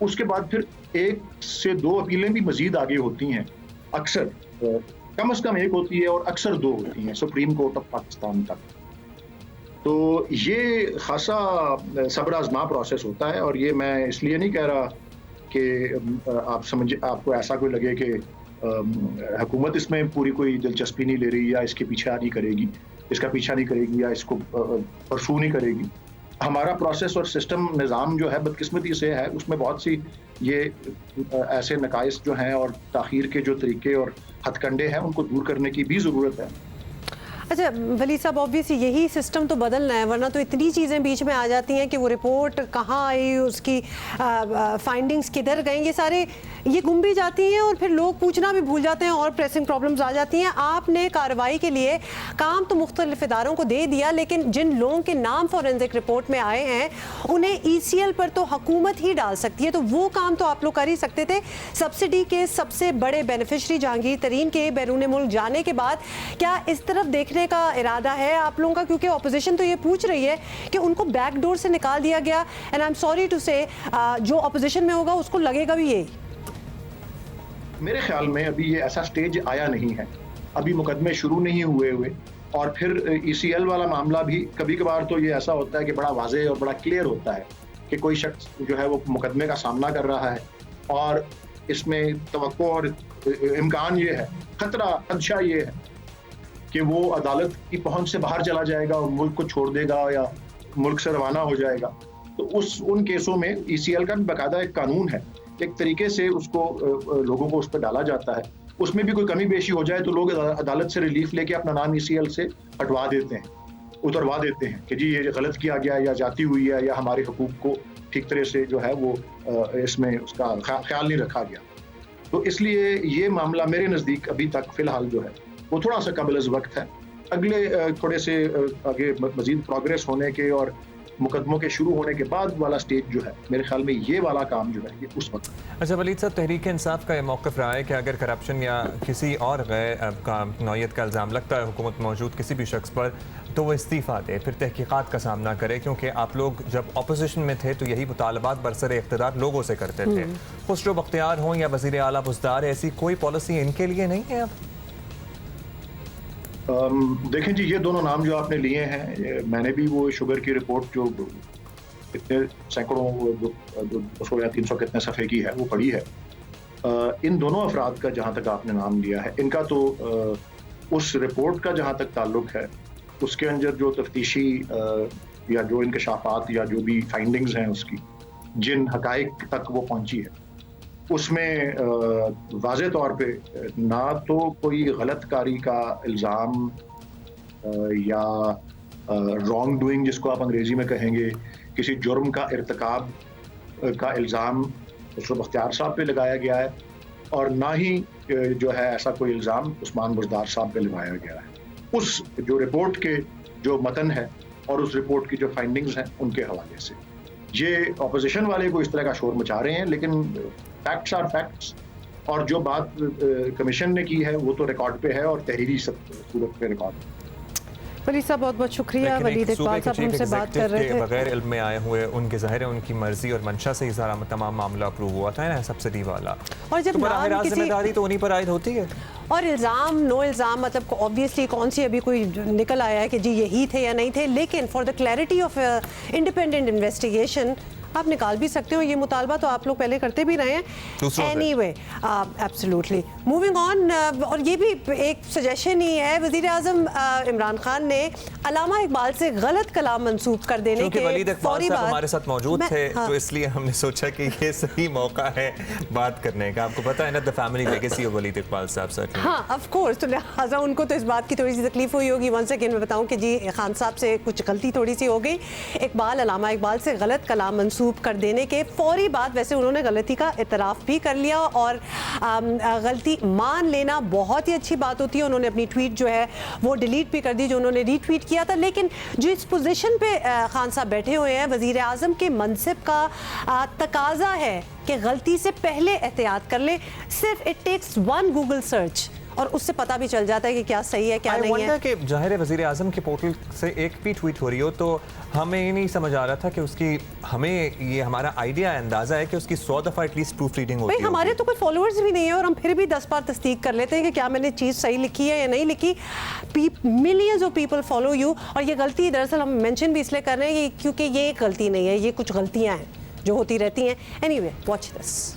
उसके बाद फिर 1 से 2 अपीलें भी मजीद आगे होती हैं। अक्सर कम से कम 1 होती है और अक्सर 2 होती हैं सुप्रीम कोर्ट ऑफ पाकिस्तान तक। तो ये खासा सब्र आजमा प्रोसेस होता है, और ये मैं इसलिए नहीं कह रहा कि आपको ऐसा कोई लगे कि हुकूमत इसमें पूरी कोई दिलचस्पी नहीं ले रही, या इसके पीछा नहीं करेगी, या इसको परसू नहीं करेगी। हमारा प्रोसेस और सिस्टम निज़ाम जो है बदकिस्मती से है, उसमें बहुत सी ये ऐसे नकाइस जो हैं और ताख़ीर के जो तरीके और हथकंडे हैं, उनको दूर करने की भी ज़रूरत है। अच्छा वलीद साहब, ऑब्वियसली यही सिस्टम तो बदलना है, वरना तो इतनी चीज़ें बीच में आ जाती हैं कि वो रिपोर्ट कहाँ आई, उसकी फाइंडिंग्स किधर गई, ये सारे ये गुम भी जाती हैं और फिर लोग पूछना भी भूल जाते हैं और प्रेसिंग प्रॉब्लम्स आ जाती हैं। आपने कार्रवाई के लिए काम तो मुख्तलिफ इदारों को दे दिया, लेकिन जिन लोगों के नाम फॉरेंसिक रिपोर्ट में आए हैं उन्हें ECL पर तो हुकूमत ही डाल सकती है, तो वो काम तो आप लोग कर ही सकते थे। सब्सिडी के सबसे बड़े बेनिफिशरी जहांगीर तरीन के बैरून मुल्क जाने के बाद क्या इस तरफ देखने का इरादा है आप लोगों का? क्योंकि ऑपोजिशन तो ये पूछ रही है कि उनको बैकडोर से निकाल दिया गया, and I am sorry to say जो ऑपोजिशन में होगा उसको लगेगा भी यही। मेरे ख्याल में अभी ये ऐसा स्टेज आया नहीं है, अभी मुकदमे शुरू नहीं हुए, और फिर ECL वाला मामला भी कभी कभार तो ये ऐसा होता है कि बड़ा वाज़ेह और बड़ा क्लियर होता है कि कोई शख्स जो है वो मुकदमे का सामना कर रहा है, और इसमें तवक्को और इम्कान ये है, खदशा ये है कि वो अदालत की पहुंच से बाहर चला जाएगा और मुल्क को छोड़ देगा या मुल्क से रवाना हो जाएगा। तो उन केसों में ECL का भी बाकायदा एक कानून है, एक तरीके से उसको लोगों को उस पर डाला जाता है। उसमें भी कोई कमी बेशी हो जाए तो लोग अदालत से रिलीफ लेके अपना नाम ECL से हटवा देते हैं, उतरवा देते हैं कि जी ये गलत किया गया, या जाती हुई है, या हमारे हकूक को ठीक तरह से जो है वो इसमें उसका ख्याल नहीं रखा गया। तो इसलिए ये मामला मेरे नज़दीक अभी तक फ़िलहाल जो है वो थोड़ा सा काबिल वक्त है। अगले थोड़े से आगे मज़ीद प्रोग्रेस होने के और मुकदमों के शुरू होने के बाद वाला स्टेज जो है, मेरे ख्याल में ये वाला काम जो है ये उस वक्त। अच्छा वलीद साहब, तहरीक इंसाफ का ये मौक़िफ़ रहा है कि अगर करप्शन या किसी और गैर नौयत का इल्ज़ाम लगता है हुकूमत मौजूद किसी भी शख्स पर, तो वो इस्तीफ़ा दे, फिर तहकीक़ात का सामना करे, क्योंकि आप लोग जब अपोजिशन में थे तो यही मुतालबात बरसरे इक़्तिदार लोगों से करते थे। खुसरो बख्तियार हों या वज़ीर आला बुज़दार, ऐसी कोई पॉलिसी इनके लिए नहीं है अब? देखें जी, ये दोनों नाम जो आपने लिए हैं, मैंने भी वो शुगर की रिपोर्ट जो कितने सैकड़ों 200 या 300 कितने सफ़े की है वो पढ़ी है। इन दोनों अफराद का जहाँ तक आपने नाम लिया है, इनका तो उस रिपोर्ट का जहाँ तक ताल्लुक है, उसके अंदर जो तफ्तीशी या जो इंकशाफात या जो भी फाइंडिंग्स हैं उसकी, जिन हकाइक तक वो पहुँची है, उसमें वाज़े तौर पे ना तो कोई गलतकारी का इल्ज़ाम या रॉन्ग डूइंग जिसको आप अंग्रेज़ी में कहेंगे, किसी जुर्म का इर्तिकाब का इल्ज़ाम खुसरो बख्तियार साहब पे लगाया गया है, और ना ही जो है ऐसा कोई इल्ज़ाम उस्मान बुज़दार साहब पे लगाया गया है। उस जो रिपोर्ट के जो मतन है और उस रिपोर्ट की जो फाइंडिंग्स हैं उनके हवाले से ये अपोजिशन वाले को इस तरह का शोर मचा रहे हैं, लेकिन फैक्ट्स आर फैक्ट्स, और जो बात कमीशन ने की है वो तो रिकॉर्ड पे है और तहरीरी सूरत पे रिकॉर्ड है। वली साहब बहुत बहुत शुक्रिया। वलीद इकबाल साहब हमसे बात कर रहे थे। बगैर इल्म में आए हुए उनके ज़ाहिर है उनकी मर्जी और मंशा से ही सारा तमाम मामला अप्रूव हुआ था ना सब्सिडी वाला, और जब जिम्मेदारी तो उन्हीं पर आयद होती है। और इल्ज़ाम नो इल्ज़ाम मतलब ऑब्वियसली कौन सी अभी कोई निकल आया है कि जी यही थे या नहीं थे, लेकिन for the clarity of independent investigation आप निकाल भी सकते हो। ये मुतालबा तो आप लोग पहले करते भी रहे हैं। Anyway absolutely moving on. और ये भी एक सजेशन ही है, वज़ीर आज़म इमरान खान ने अल्लामा इकबाल से गलत कलाम मंसूब कर देने के वलीद इकबाल साहब हमारे साथ मौजूद थे, हाँ। तो इसलिए हमने सोचा कि ये सही मौका है बात करने का। आपको पता है ना the family legacy of Walid Iqbal साहब सर। हाँ ऑफ कोर्स, तो लिहाजा उनको तो इस बात की थोड़ी सी तकलीफ हुई होगी। वन सेकेंड में बताऊं कि जी खान साहब से कुछ गलती थोड़ी सी हो गई। इकबाल अल्लामा इकबाल से गलत कलाम मंसूब कर देने के फौरी बाद वैसे उन्होंने गलती का इतराफ़ भी कर लिया, और गलती मान लेना बहुत ही अच्छी बात होती है। उन्होंने अपनी ट्वीट जो है वो डिलीट भी कर दी जो उन्होंने रीट्वीट किया था। लेकिन जो इस पोजीशन पे खान साहब बैठे हुए हैं, वज़ीर आज़म के मनसिब का तकाजा है कि गलती से पहले एहतियात कर ले। सिर्फ it takes one Google search और उससे पता भी चल जाता है कि क्या सही है क्या नहीं है। कि ज़ाहिर है वज़ीर आज़म के पोर्टल से एक भी ट्वीट हो रही हो तो हमें ये नहीं समझ आ रहा था कि उसकी हमें ये हमारा आइडिया अंदाज़ा है कि उसकी 100 दफ़ा एटलीस्ट प्रूफ रीडिंग होती है। भाई हमारे तो कोई फॉलोअर्स भी नहीं है और हम फिर भी 10 बार तस्दीक कर लेते हैं कि क्या मैंने चीज़ सही लिखी है या नहीं लिखी। Millions of people follow you, और ये गलती दरअसल हम मेंशन भी इसलिए कर रहे हैं क्योंकि ये एक गलती नहीं है, ये कुछ गलतियाँ हैं जो होती रहती हैं। Anyway watch this.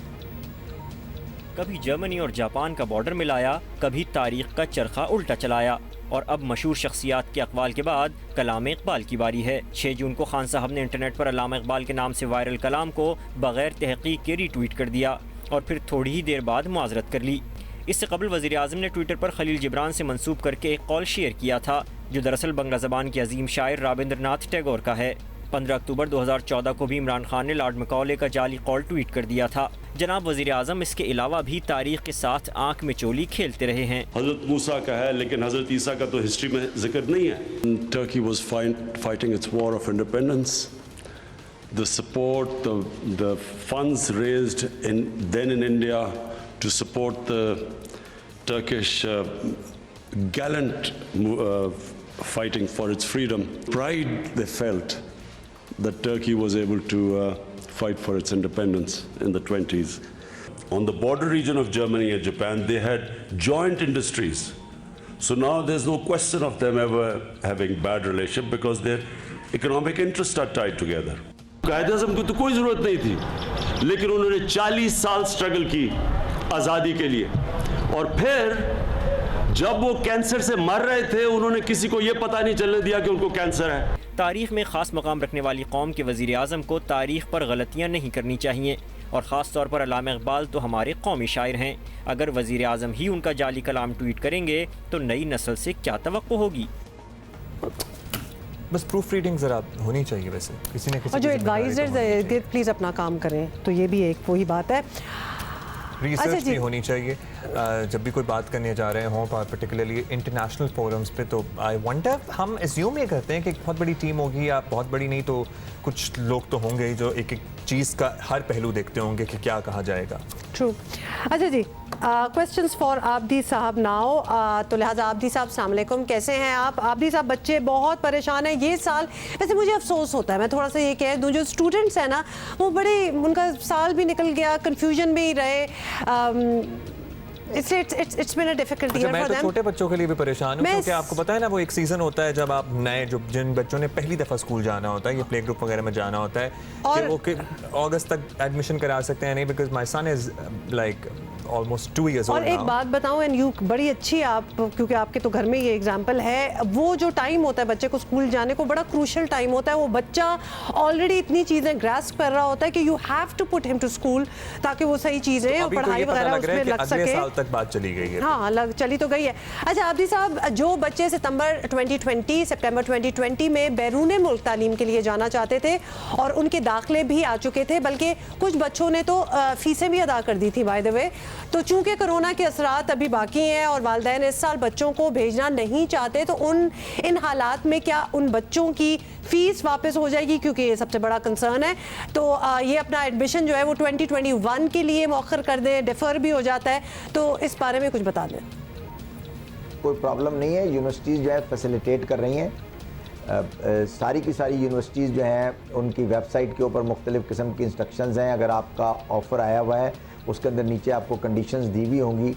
कभी जर्मनी और जापान का बॉर्डर मिलाया, कभी तारीख का चरखा उल्टा चलाया, और अब मशहूर शख्सियात के अक़वाल के बाद कलाम इकबाल की बारी है। 6 जून को खान साहब ने इंटरनेट पर अल्लामा इकबाल के नाम से वायरल कलाम को बग़ैर तहक़ीक़ के रीट्वीट कर दिया और फिर थोड़ी ही देर बाद मुआज़रत कर ली। इससे कबल वज़ीर आज़म ने ट्विटर पर खलील जिब्रान से मंसूब करके एक कॉल शेयर किया था जो दरअसल बंगला ज़बान के अजीम शायर राबिंद्रनाथ टैगोर का है। 15 अक्टूबर 2014 को भी इमरान खान ने लॉर्ड मैकॉले का जाली कॉल ट्वीट कर दिया था। जनाब वज़ीर आज़म इसके अलावा भी तारीख के साथ आंख में चोली खेलते रहे हैं। हज़रत मूसा का है लेकिन हज़रत ईसा का तो हिस्ट्री में जिक्र नहीं है। Turkey was fighting its war of independence. The support the funds raised in India to support the Turkish gallant fighting for its freedom. Pride they felt that Turkey was able to fight for its independence in the 20s. On the border region of Germany and Japan, they had joint industries. So now there's no question of them ever having bad relationship because their economic interests are tied together. कायदे आज़म को तो कोई ज़रूरत नहीं थी, लेकिन उन्होंने 40 साल स्ट्रगल की आज़ादी के लिए, और फिर जब वो कैंसर से मर रहे थे उन्होंने किसी को ये पता नहीं चलने दिया कि उनको कैंसर है। तारीख में ख़ास मकाम रखने वाली कौम के वज़ीर आज़म को तारीख पर गलतियाँ नहीं करनी चाहिए, और ख़ास तौर पर अल्लामा इकबाल तो हमारे कौमी शायर हैं। अगर वज़ीर आज़म ही उनका जाली कलाम ट्वीट करेंगे तो नई नस्ल से क्या तवक्को होगी। बस प्रूफ रीडिंग ज़रा होनी चाहिए वैसे किसी ने किसी। और जो एडवाइजर्स प्लीज़ अपना काम करें, तो ये भी एक वही बात है। रिसर्च भी होनी चाहिए जब भी कोई बात करने जा रहे हों, पर्टिकुलरली इंटरनेशनल फोरम्स पे। तो आई वंडर, हम एज्यूम ये करते हैं कि बहुत बड़ी टीम होगी या बहुत बड़ी नहीं तो कुछ लोग तो होंगे ही जो एक एक चीज़ का हर पहलू देखते होंगे कि क्या कहा जाएगा। ट्रू। अच्छा जी, क्वेश्चंस फॉर आबदी साहब नाउ। तो लिहाजा आबदी साहब अस्सलाम वालेकुम, कैसे हैं आप? आबदी साहब बच्चे बहुत परेशान हैं ये साल। वैसे मुझे अफसोस होता है, मैं थोड़ा सा ये कह दूँ, जो स्टूडेंट्स हैं ना वो बड़े, उनका साल भी निकल गया, कन्फ्यूजन में ही रहे। It's been a difficult year for them. मैं तो छोटे बच्चों के लिए भी परेशान हूँ क्योंकि आपको पता है ना वो एक सीज़न होता है जब आप नए जिन बच्चों ने पहली दफ़ा स्कूल जाना होता है या प्ले ग्रुप वगैरह में जाना होता है कि वो अगस्त तक एडमिशन करा सकते हैं नहीं, because my son is like almost 2 years old. और एक बात बताऊं, एंड यू बड़ी अच्छी आप, क्योंकि आपके तो घर में ये एग्जांपल है, वो जो टाइम होता है बच्चे को स्कूल जाने को बड़ा क्रूशल टाइम होता है। वो बच्चा ऑलरेडी इतनी चीज़ें ग्रास्प कर रहा होता है कि you have to put him to school ताकि वो सही चीज़ें और पढ़ाई वगैरह उसमें लग सके। साल तक बात चली गई है। हाँ, चली तो गई है। अच्छा आबदी साहब, जो बच्चे सितंबर 2020 में बैरून मुल्क तालीम के लिए जाना चाहते थे और उनके दाखिले भी आ चुके थे, बल्कि कुछ बच्चों ने तो फीसें भी अदा कर दी थी बाय द वे, तो चूंकि कोरोना के असरात अभी बाकी हैं और वालिदैन इस साल बच्चों को भेजना नहीं चाहते, तो इन हालात में क्या उन बच्चों की फीस वापस हो जाएगी? क्योंकि ये सबसे बड़ा कंसर्न है। तो ये अपना एडमिशन जो है वो 2021 के लिए मौखर कर दें, डिफर भी हो जाता है, तो इस बारे में कुछ बता दें। कोई प्रॉब्लम नहीं है। यूनिवर्सिटीज़ जो है फैसिलिटेट कर रही हैं। सारी की सारी यूनिवर्सिटीज़ जो हैं उनकी वेबसाइट के ऊपर मुख्तलिफ़ किस्म की इंस्ट्रक्शंस हैं। अगर आपका ऑफ़र आया हुआ है उसके अंदर नीचे आपको कंडीशंस दी हुई होंगी।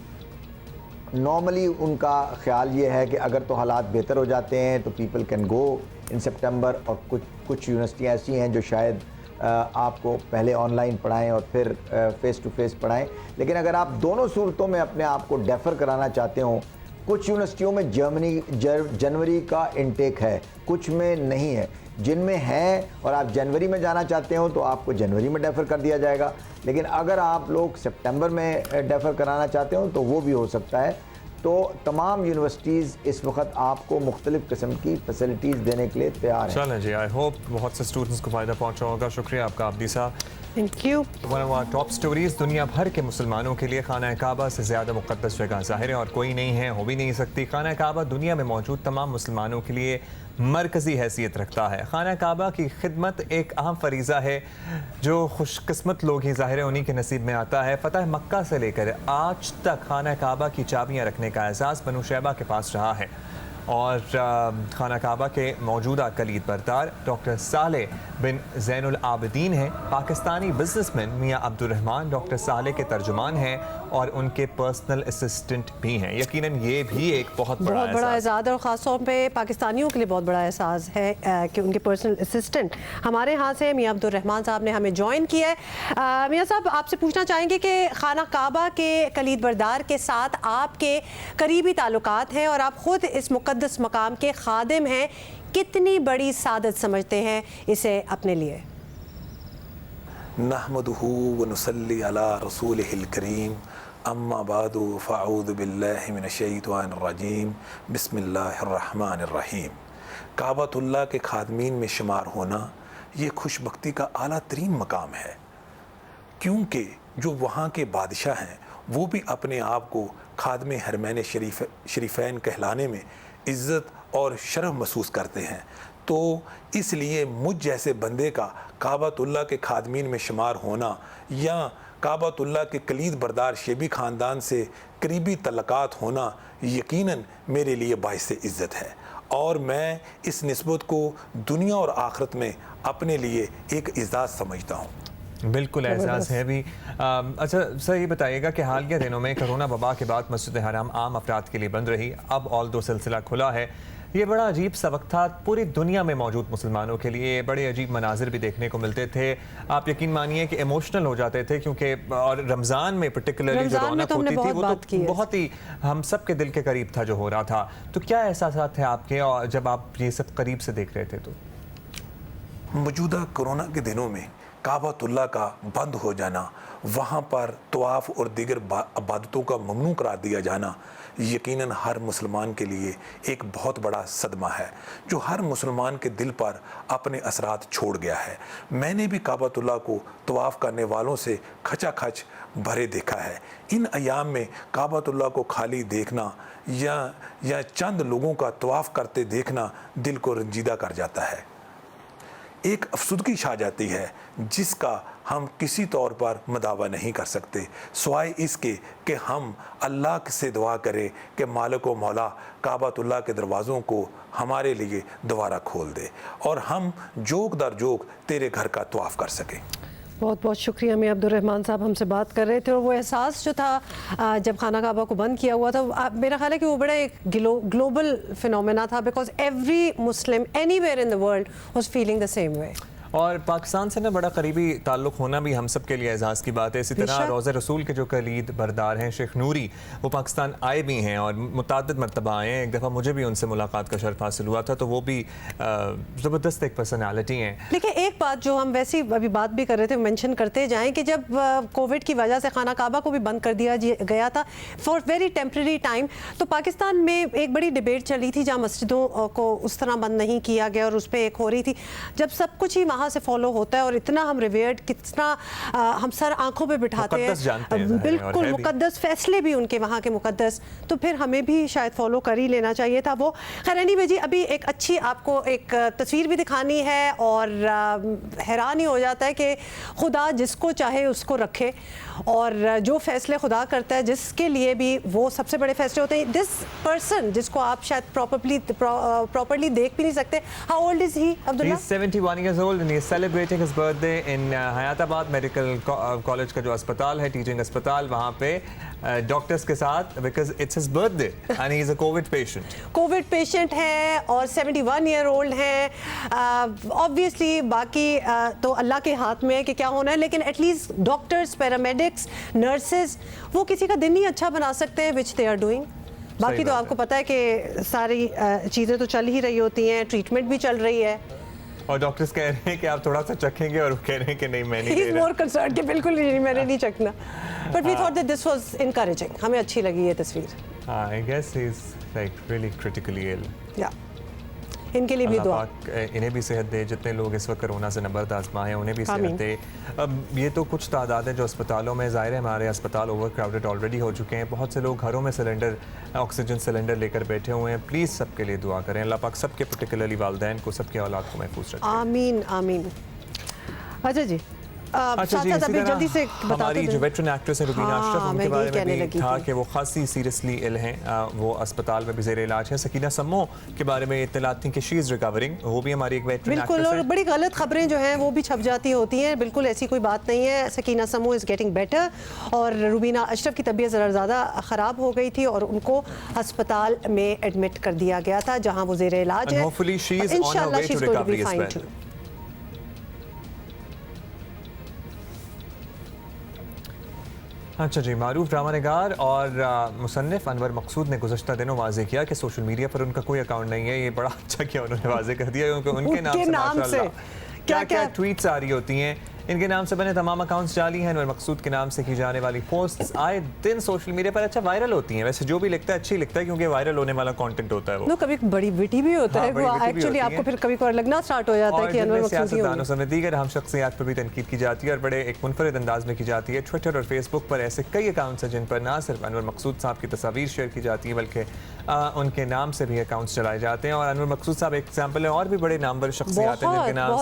नॉर्मली उनका ख्याल ये है कि अगर तो हालात बेहतर हो जाते हैं तो पीपल कैन गो इन सितंबर, और कुछ यूनिवर्सिटियाँ ऐसी हैं जो शायद आपको पहले ऑनलाइन पढ़ाएं और फिर फ़ेस टू फेस पढ़ाएं। लेकिन अगर आप दोनों सूरतों में अपने आप को डेफ़र कराना चाहते हो, कुछ यूनिवर्सिटियों में जनवरी का इनटेक है, कुछ में नहीं है। जिनमें है और आप जनवरी में जाना चाहते हो तो आपको जनवरी में डेफ़र कर दिया जाएगा, लेकिन अगर आप लोग सितंबर में डेफ़र कराना चाहते हो तो वो भी हो सकता है। तो तमाम यूनिवर्सिटीज़ इस वक्त आपको मुख्तलिफ़ किस्म की फैसिलिटीज़ देने के लिए तैयार हैं। चलें जी, आई होप बहुत से स्टूडेंट्स को फ़ायदा पहुंचा होगा। शुक्रिया आपका आबदी साहब। Thank you. One of our top stories, दुनिया भर के मुसलमानों के लिए खाना काबा से ज़्यादा मुक़द्दस जगह ज़ाहिर है और कोई नहीं है, हो भी नहीं सकती। खाना काबा दुनिया में मौजूद तमाम मुसलमानों के लिए मरकज़ी हैसियत रखता है। खाना काबा की खिदमत एक अहम फरीज़ा है जो खुशकिस्मत लोग ही ज़ाहिर है उन्हीं के नसीब में आता है। फ़तह मक्का से लेकर आज तक खाना काबा की चाबियाँ रखने का एहसास बनु शैबा के पास रहा है और खाना काबा के मौजूदा कलीद बरदार डॉक्टर साले बिन ज़ैनुल आबिदीन हैं। पाकिस्तानी बिजनेसमैन मियाँ अब्दुर्रहमान डॉक्टर साले के तर्जुमान हैं और उनके पर्सनल असिस्टेंट भी हैं। यकीनन ये भी एक बहुत बड़ा एहसास है और ख़ास तौर पे पाकिस्तानियों के लिए बहुत बड़ा एहसास है कि उनके पर्सनल असिस्टेंट हमारे यहाँ से मियाँ अब्दुर्रहमान साहब ने हमें ज्वाइन किया है। मियाँ साहब, आपसे पूछना चाहेंगे कि खाना काबा के कलीद बरदार के साथ आपके करीबी ताल्लुकात हैं और आप ख़ुद इस मुक़द्दस मकाम के खादिम हैं, कितनी बड़ी सादत समझते हैं इसे अपने लिए? नहमदुहु व नुसल्ली अला रसूलिहिल करीम, अम्मा बादु फ़अऊज़ु बिल्लाहि मिनश्शैतानिर रजीम, बिस्मिल्लाहिर रहमानिर रहीम। काबतुल्लाह के खादमीन में शुमार होना ये खुशबख्ती का आला तरीन मकाम है, क्योंकि जो वहाँ के बादशाह हैं वो भी अपने आप को खादमे हरमैन शरीफैन कहलाने में इज़्ज़त और शरफ महसूस करते हैं। तो इसलिए मुझ जैसे बंदे का काबतुल्लाह के खादमीन में शुमार होना या काबतुल्लाह के कलीद बरदार शेबी ख़ानदान से करीबी तल्लुकात होना यकीनन मेरे लिए बाइस इज़्ज़त है और मैं इस निस्बत को दुनिया और आखिरत में अपने लिए एक इज़्ज़ाज़ समझता हूँ। बिल्कुल एहसास है भी। अच्छा सर, ये बताइएगा कि हालिया दिनों में कोरोना वबा के बाद मस्जिद हराम आम अफराद के लिए बंद रही, अब ऑल दो सिलसिला खुला है। ये बड़ा अजीब सा वक्त था पूरी दुनिया में मौजूद मुसलमानों के लिए। बड़े अजीब मनाजिर भी देखने को मिलते थे। आप यकीन मानिए कि इमोशनल हो जाते थे, क्योंकि और रमज़ान में पर्टिकुलरली जो रौनक होती थी वो तो बहुत ही हम सब के दिल के करीब था जो हो रहा था। तो क्या एहसास थे आपके और जब आप ये सब करीब से देख रहे थे? तो मौजूदा कोरोना के दिनों में काबतुल्लाह का बंद हो जाना, वहाँ पर तवाफ़ और दीगर इबादतों का ममनू करार दिया जाना यकीनन हर मुसलमान के लिए एक बहुत बड़ा सदमा है जो हर मुसलमान के दिल पर अपने असरात छोड़ गया है। मैंने भी काबतुल्लाह को तवाफ़ करने वालों से खचाखच भरे देखा है। इन अयाम में काबतुल्लाह को खाली देखना या चंद लोगों का तवाफ़ करते देखना दिल को रंजीदा कर जाता है। एक अफसुदगी छा जाती है जिसका हम किसी तौर पर मदावा नहीं कर सकते, सिवाय इसके कि हम अल्लाह से दुआ करें कि मालिक व मौला काबतुल्लाह के दरवाज़ों को हमारे लिए दोबारा खोल दे और हम जोक दर जोक तेरे घर का तवाफ़ कर सकें। बहुत बहुत शुक्रिया। मियाँ अब्दुर्रहमान साहब हमसे बात कर रहे थे और वो एहसास जो था जब खाना काबा को बंद किया हुआ था, मेरा ख्याल है कि वो बड़ा एक ग्लोबल फिनोमेना था, because every Muslim anywhere in the world was feeling the same way. और पाकिस्तान से ना बड़ा करीबी ताल्लुक़ होना भी हम सब के लिए एजाज़ की बात है। इसी तरह रोज़े रसूल के जो कलीद बरदार हैं शेख नूरी, वो पाकिस्तान आए भी हैं और मुतअद्दिद मरतबा आए हैं। एक दफ़ा मुझे भी उनसे मुलाकात का शर्फ हासिल हुआ था, तो वो भी ज़बरदस्त एक पर्सनैलिटी हैं। लेकिन एक बात जो हम वैसे अभी बात भी कर रहे थे, मेंशन करते जाएं कि जब कोविड की वजह से खाना काबा को भी बंद कर दिया गया था फॉर वेरी टेम्प्रेरी टाइम, तो पाकिस्तान में एक बड़ी डिबेट चली थी जहाँ मस्जिदों को उस तरह बंद नहीं किया गया और उस पर एक हो रही थी। जब सब कुछ ही वहाँ कहाँ से फॉलो होता है और इतना हम रिवेयर्ड, कितना हम सर आंखों पे बिठाते हैं, बिल्कुल मुकद्दस फैसले भी उनके वहाँ के मुकद्दस, तो फिर हमें भी शायद फॉलो कर ही लेना चाहिए था वो। खैर एनीवे जी, अभी एक अच्छी आपको एक तस्वीर भी दिखानी है और हैरान ही हो जाता है कि खुदा जिसको चाहे उसको रखे और जो फैसले खुदा करता है जिसके लिए भी वो सबसे बड़े फैसले होते हैं। दिस पर्सन जिसको आप शायद प्रॉपर्ली देख भी नहीं सकते, how old is he Abdullah? He's 71 years old and he is celebrating his birthday in Hayatabad medical college का जो अस्पताल है, टीचिंग अस्पताल, वहाँ पे डॉक्टर्स के साथ, because it's his birthday and he is a Covid patient. Covid patient है और 71 ईयर ओल्ड है। ऑब्वियसली बाकी तो अल्लाह के हाथ में है कि क्या होना है, लेकिन एटलीस्ट डॉक्टर्स, पैरामेडिक्स, नर्सेज वो किसी का दिन ही अच्छा बना सकते हैं, विच दे आर डूइंग। बाकी तो आपको पता है कि सारी चीज़ें तो चल ही रही होती हैं, ट्रीटमेंट भी चल रही है और डॉक्टर्स कह रहे हैं कि आप थोड़ा सा चखेंगे और वो कह रहे हैं कि नहीं मैं नहीं ले रहा। मोर कंसर्न कि बिल्कुल नहीं, मैंने नहीं चखना, but we thought that this was encouraging, हमें अच्छी लगी ये तस्वीर। I guess he is like really critically ill. या इनके लिए भी दुआ, इन्हें भी सेहत दे, जितने लोग इस वक्त कोरोना से नबर्द आजमा हैं उन्हें भी सेहत दे। अब ये तो कुछ तादाद है जो अस्पतालों में, ज़ाहिर है हमारे अस्पताल ओवर क्राउडेड ऑलरेडी हो चुके हैं, बहुत से लोग घरों में सिलेंडर, ऑक्सीजन सिलेंडर लेकर बैठे हुए हैं। प्लीज़ सबके लिए दुआ करें, अल्लाह पाक सबके, पर्टिकुलरली वालिदैन को, सबके औलाद को महफूज रखें। आमीन आमीन। अच्छा जी, अच्छा जी, अभी जल्दी से हमारी जो वेटरन एक्ट्रेस है रुबीना अशरफ, उनके बारे में भी था कि वो खासी सीरियसली इल हैं, वो अस्पताल में भी ज़ेर इलाज हैं। सकीना सम्मो के बारे में इत्तलात थी कि शी इज़ रिकवरिंग, वो भी हमारी एक वेटरन एक्ट्रेस है। बिल्कुल, और बड़ी गलत खबरें जो हैं वो भी छप जाती होती हैं, बिल्कुल ऐसी कोई बात नहीं है। सकीना सम्मो इज़ गेटिंग बेटर और रुबीना अशरफ की तबीयत ज़रा ज़्यादा ख़राब हो गई थी और उनको अस्पताल में एडमिट कर दिया गया था, जहाँ वो ज़ेर इलाज है। इंशाल्लाह she is going to be fine too. अच्छा जी, मारूफ ड्रामा निगार और मुसन्निफ अनवर मकसूद ने गुज़श्ता दिनों वाज़ेह किया कि सोशल मीडिया पर उनका कोई अकाउंट नहीं है। ये बड़ा अच्छा किया उन्होंने वाज़ेह कर दिया, क्योंकि उनके नाम से क्या ट्वीट्स आ रही होती हैं, इनके नाम से बने तमाम अकाउंट्स जाली हैं। अनवर मकसूद के नाम से की जाने वाली पोस्ट्स आए दिन सोशल मीडिया पर अच्छा वायरल होती हैं। वैसे जो भी लिखता है अच्छी लिखता है, क्योंकि वायरल होने वाला कंटेंट होता है वो। कभी बड़ी विटी भी होता है वो, एक्चुअली आपको फिर कभी कभार लगना स्टार्ट हो जाता है कि अनवर मकसूद सियासतदानों समेत दीगर हम शख्सियात पर भी तनकीद की जाती है और बड़े एक मुनफरिद अंदाज में की जाती है। ट्विटर और फेसबुक पर ऐसे कई अकाउंट्स हैं जिन पर ना सिर्फ अनवर मकसूद साहब की तस्वीर शेयर की जाती है, बल्कि उनके नाम से भी अकाउंट्स चलाए जाते हैं। और अनवर मकसूद साहब एक एग्जाम्पल है, और भी बड़े नामवर शख्सियात हैं जिनके नाम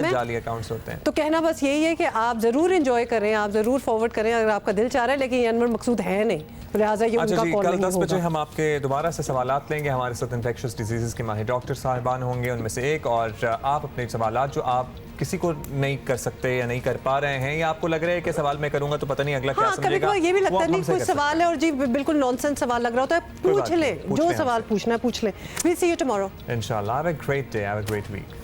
से जाली अकाउंट्स होते हैं। तो कहना बस यही है कि आप ज़रूर एंजॉय करें, आप ज़रूर फॉरवर्ड करें अगर आपका दिल चाह रहा है, लेकिन ये अनवर मकसूद है नहीं, लिहाजा ये उनका कॉल नहीं होगा। 10 बजे हम आपके दोबारा से सवालात लेंगे, हमारे साथ इन्फेक्शियस डिजीज़ के माहिर डॉक्टर साहिबान होंगे, उनमें से एक, और आप अपने सवालात जो आप किसी को नहीं कर सकते या नहीं कर पा रहे हैं, या आपको लग रहा है कि सवाल मैं करूंगा तो पता नहीं अगला क्या समझेगा, ये भी लगता है नहीं कोई सवाल है और जी बिल्कुल नॉनसेंस सवाल लग रहा होता है, पूछ लें, जो सवाल पूछना है पूछ लें। We see you tomorrow. इंशाल्लाह। Have a great day, have a great week.